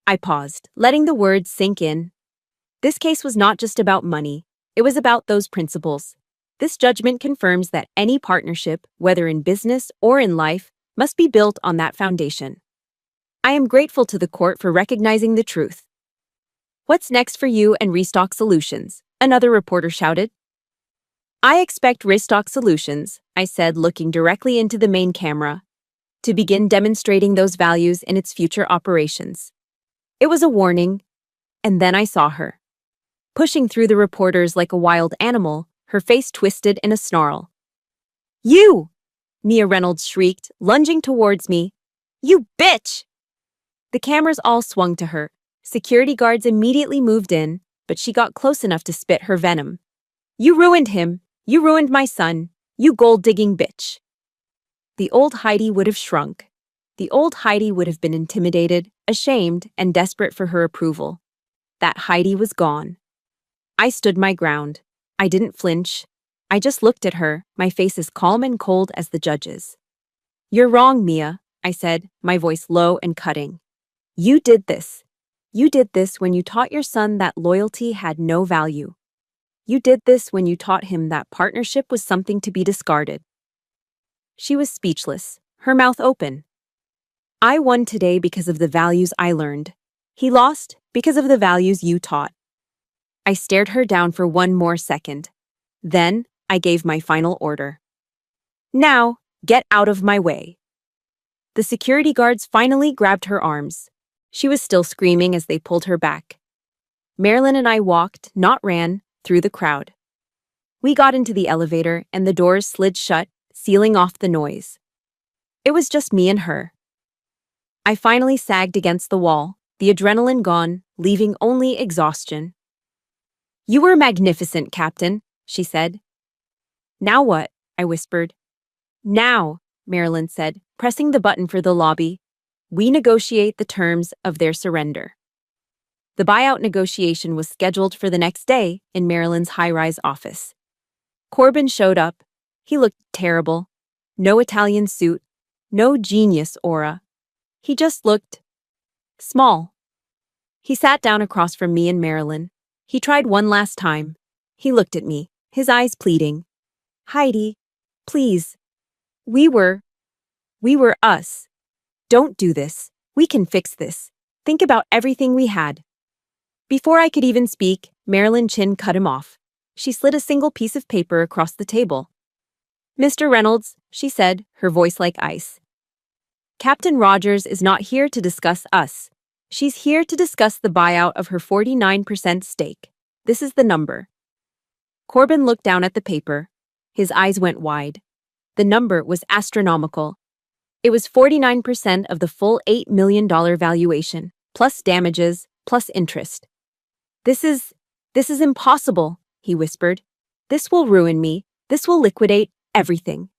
I paused, letting the words sink in. This case was not just about money, it was about those principles. This judgment confirms that any partnership, whether in business or in life, must be built on that foundation. I am grateful to the court for recognizing the truth. "What's next for you and Restock Solutions?" another reporter shouted. "I expect Restock Solutions," I said, looking directly into the main camera, "to begin demonstrating those values in its future operations." It was a warning, and then I saw her. Pushing through the reporters like a wild animal, her face twisted in a snarl. "You!" Mia Reynolds shrieked, lunging towards me. "You bitch!" The cameras all swung to her. Security guards immediately moved in, but she got close enough to spit her venom. "You ruined him! You ruined my son! You gold-digging bitch!" The old Heidi would have shrunk. The old Heidi would have been intimidated, ashamed, and desperate for her approval. That Heidi was gone. I stood my ground. I didn't flinch. I just looked at her, my face as calm and cold as the judge's. "You're wrong, Mia," I said, my voice low and cutting. "You did this. You did this when you taught your son that loyalty had no value. You did this when you taught him that partnership was something to be discarded." She was speechless, her mouth open. "I won today because of the values I learned. He lost because of the values you taught." I stared her down for one more second. Then I gave my final order. "Now, get out of my way." The security guards finally grabbed her arms. She was still screaming as they pulled her back. Marilyn and I walked, not ran, through the crowd. We got into the elevator and the doors slid shut, sealing off the noise. It was just me and her. I finally sagged against the wall, the adrenaline gone, leaving only exhaustion. "You were magnificent, Captain," she said. "Now what?" I whispered. "Now," Marilyn said, pressing the button for the lobby, "we negotiate the terms of their surrender." The buyout negotiation was scheduled for the next day in Marilyn's high-rise office. Corbin showed up. He looked terrible. No Italian suit, no genius aura. He just looked small. He sat down across from me and Marilyn. He tried one last time. He looked at me, his eyes pleading. "Heidi, please. We were us. Don't do this. We can fix this. Think about everything we had." Before I could even speak, Marilyn Chin cut him off. She slid a single piece of paper across the table. "Mr. Reynolds," she said, her voice like ice. "Captain Rogers is not here to discuss us. She's here to discuss the buyout of her 49% stake. This is the number." Corbin looked down at the paper. His eyes went wide. The number was astronomical. It was 49% of the full $8 million valuation, plus damages, plus interest. This is impossible," he whispered. "This will ruin me. This will liquidate everything."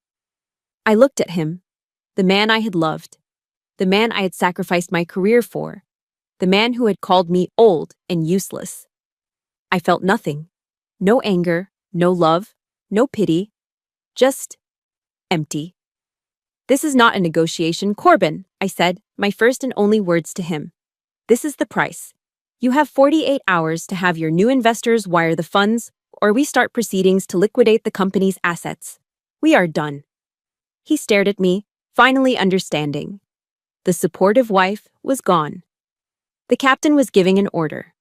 I looked at him, the man I had loved, the man I had sacrificed my career for, the man who had called me old and useless. I felt nothing. No anger, no love, no pity, just empty. "This is not a negotiation, Corbin," I said, my first and only words to him. "This is the price. You have 48 hours to have your new investors wire the funds, or we start proceedings to liquidate the company's assets. We are done." He stared at me, finally understanding. The supportive wife was gone. The captain was giving an order.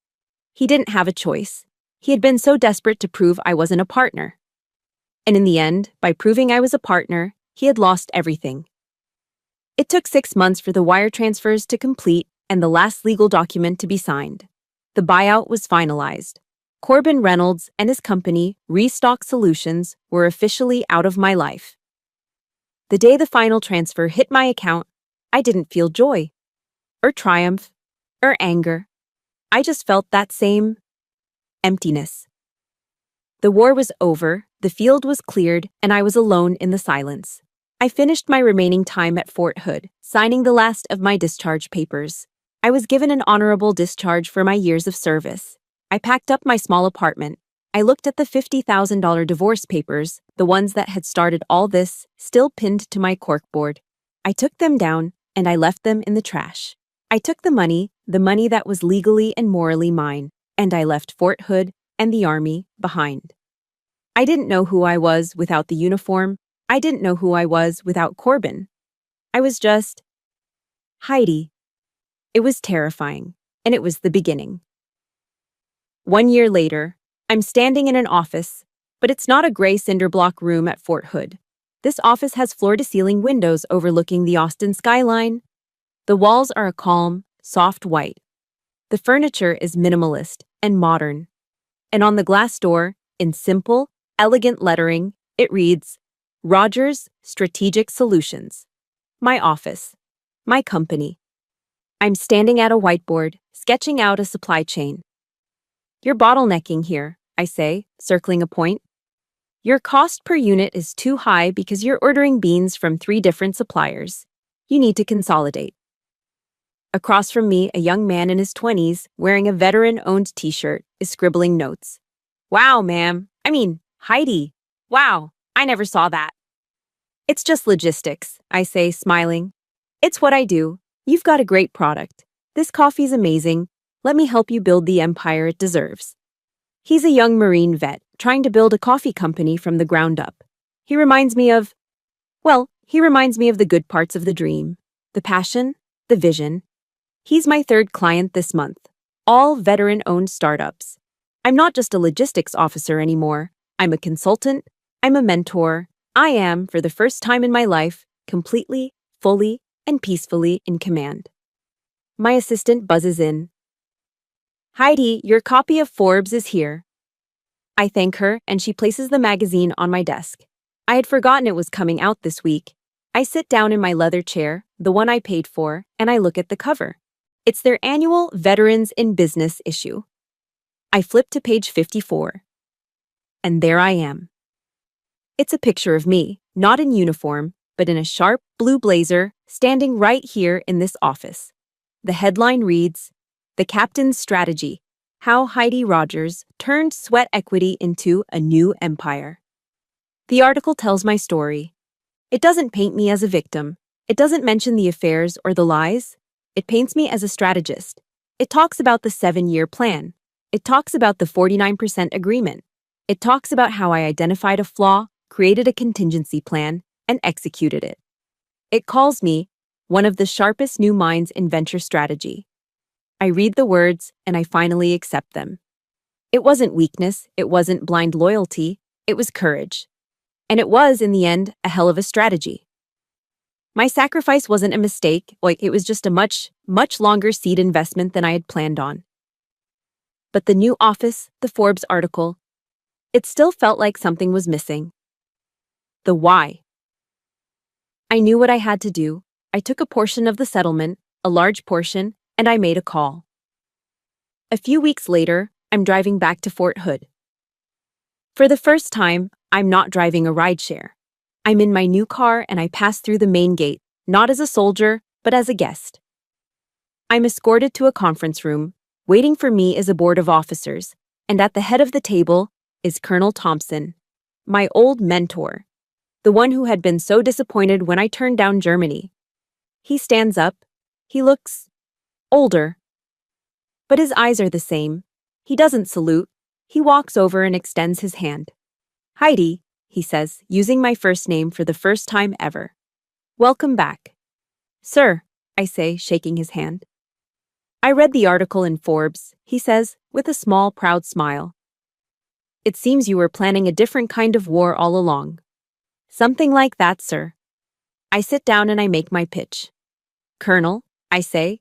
He didn't have a choice. He had been so desperate to prove I wasn't a partner. And in the end, by proving I was a partner, he had lost everything. It took 6 months for the wire transfers to complete and the last legal document to be signed. The buyout was finalized. Corbin Reynolds and his company, Restock Solutions, were officially out of my life. The day the final transfer hit my account, I didn't feel joy, or triumph, or anger. I just felt that same emptiness. The war was over, the field was cleared, and I was alone in the silence. I finished my remaining time at Fort Hood, signing the last of my discharge papers. I was given an honorable discharge for my years of service. I packed up my small apartment. I looked at the $50,000 divorce papers, the ones that had started all this, still pinned to my corkboard. I took them down, and I left them in the trash. I took the money that was legally and morally mine, and I left Fort Hood and the Army behind. I didn't know who I was without the uniform. I didn't know who I was without Corbin. I was just Heidi. It was terrifying, and it was the beginning. 1 year later, I'm standing in an office, but it's not a gray cinder block room at Fort Hood. This office has floor-to-ceiling windows overlooking the Austin skyline. The walls are a calm, soft white. The furniture is minimalist and modern. And on the glass door, in simple, elegant lettering, it reads, Rogers Strategic Solutions. My office. My company. I'm standing at a whiteboard, sketching out a supply chain. You're bottlenecking here, I say, circling a point. Your cost per unit is too high because you're ordering beans from 3 different suppliers. You need to consolidate. Across from me, a young man in his 20s, wearing a veteran-owned t-shirt, is scribbling notes. Wow, ma'am. Heidi. Wow, I never saw that. It's just logistics, I say, smiling. It's what I do. You've got a great product. This coffee's amazing. Let me help you build the empire it deserves. He's a young Marine vet trying to build a coffee company from the ground up. He reminds me of the good parts of the dream, the passion, the vision. He's my 3rd client this month, all veteran-owned startups. I'm not just a logistics officer anymore. I'm a consultant. I'm a mentor. I am, for the first time in my life, completely, fully, and peacefully in command. My assistant buzzes in. Heidi, your copy of Forbes is here. I thank her, and she places the magazine on my desk. I had forgotten it was coming out this week. I sit down in my leather chair, the one I paid for, and I look at the cover. It's their annual Veterans in Business issue. I flip to page 54. And there I am. It's a picture of me, not in uniform, but in a sharp blue blazer, standing right here in this office. The headline reads, The Captain's Strategy: How Heidi Rogers Turned Sweat Equity into a New Empire. The article tells my story. It doesn't paint me as a victim. It doesn't mention the affairs or the lies. It paints me as a strategist. It talks about the 7-year plan. It talks about the 49% agreement. It talks about how I identified a flaw, created a contingency plan, and executed it. It calls me one of the sharpest new minds in venture strategy. I read the words and I finally accept them. It wasn't weakness, it wasn't blind loyalty, it was courage. And it was, in the end, a hell of a strategy. My sacrifice wasn't a mistake, it was just a much, much longer seed investment than I had planned on. But the new office, the Forbes article, it still felt like something was missing. The why. I knew what I had to do. I took a portion of the settlement, a large portion, and I made a call. A few weeks later, I'm driving back to Fort Hood. For the first time, I'm not driving a rideshare. I'm in my new car and I pass through the main gate, not as a soldier, but as a guest. I'm escorted to a conference room. Waiting for me is a board of officers, and at the head of the table is Colonel Thompson, my old mentor, the one who had been so disappointed when I turned down Germany. He stands up. He looks older. But his eyes are the same. He doesn't salute. He walks over and extends his hand. Heidi, he says, using my first name for the first time ever. Welcome back. Sir, I say, shaking his hand. I read the article in Forbes, he says, with a small, proud smile. It seems you were planning a different kind of war all along. Something like that, sir. I sit down and I make my pitch. Colonel, I say,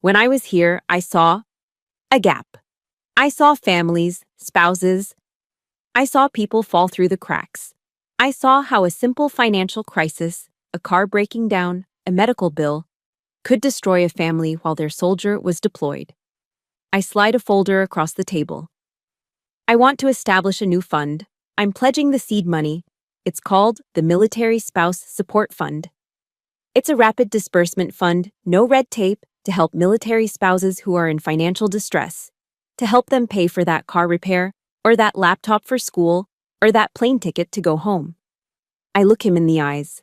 when I was here, I saw a gap. I saw families, spouses. I saw people fall through the cracks. I saw how a simple financial crisis, a car breaking down, a medical bill, could destroy a family while their soldier was deployed. I slide a folder across the table. I want to establish a new fund. I'm pledging the seed money. It's called the Military Spouse Support Fund. It's a rapid disbursement fund, no red tape, to help military spouses who are in financial distress, to help them pay for that car repair, or that laptop for school, or that plane ticket to go home. I look him in the eyes.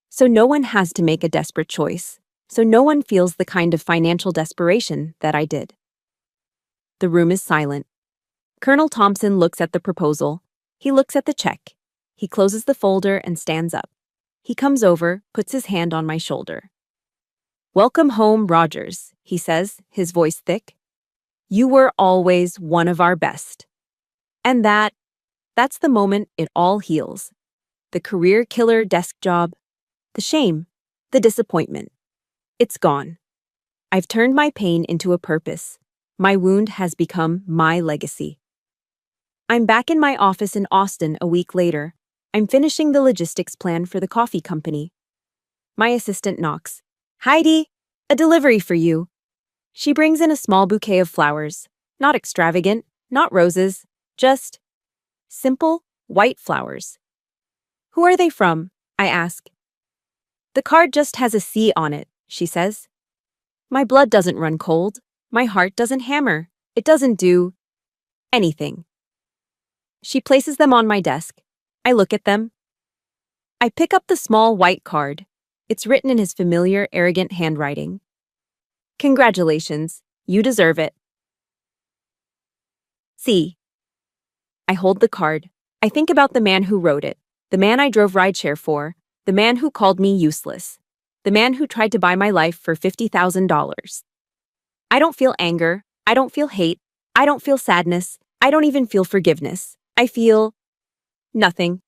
So no one has to make a desperate choice. So no one feels the kind of financial desperation that I did. The room is silent. Colonel Thompson looks at the proposal. He looks at the check. He closes the folder and stands up. He comes over, puts his hand on my shoulder. "Welcome home, Rogers," he says, his voice thick. "You were always one of our best." And that's the moment it all heals. The career killer desk job, the shame, the disappointment. It's gone. I've turned my pain into a purpose. My wound has become my legacy. I'm back in my office in Austin a week later. I'm finishing the logistics plan for the coffee company. My assistant knocks. "Heidi, a delivery for you." She brings in a small bouquet of flowers. Not extravagant, not roses, just simple, white flowers. "Who are they from?" I ask. "The card just has a C on it," she says. My blood doesn't run cold. My heart doesn't hammer. It doesn't do anything. She places them on my desk. I look at them. I pick up the small white card. It's written in his familiar, arrogant handwriting. "Congratulations. You deserve it." C. I hold the card. I think about the man who wrote it, the man I drove rideshare for, the man who called me useless, the man who tried to buy my life for $50,000. I don't feel anger. I don't feel hate. I don't feel sadness. I don't even feel forgiveness. I feel nothing.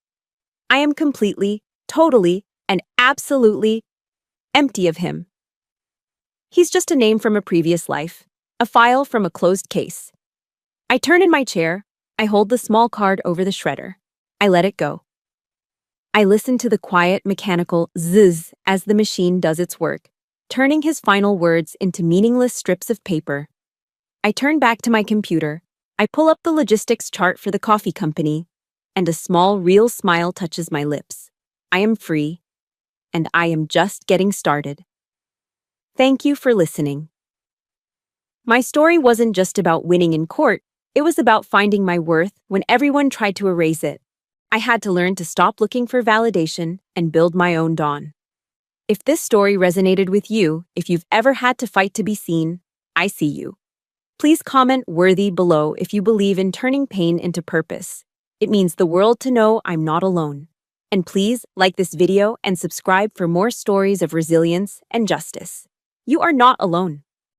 I am completely, totally, and absolutely empty of him. He's just a name from a previous life, a file from a closed case. I turn in my chair. I hold the small card over the shredder. I let it go. I listen to the quiet, mechanical zzz as the machine does its work, turning his final words into meaningless strips of paper. I turn back to my computer. I pull up the logistics chart for the coffee company, and a small, real smile touches my lips. I am free, and I am just getting started. Thank you for listening. My story wasn't just about winning in court. It was about finding my worth when everyone tried to erase it. I had to learn to stop looking for validation and build my own dawn. If this story resonated with you, if you've ever had to fight to be seen, I see you. Please comment "worthy" below if you believe in turning pain into purpose. It means the world to know I'm not alone. And please like this video and subscribe for more stories of resilience and justice. You are not alone.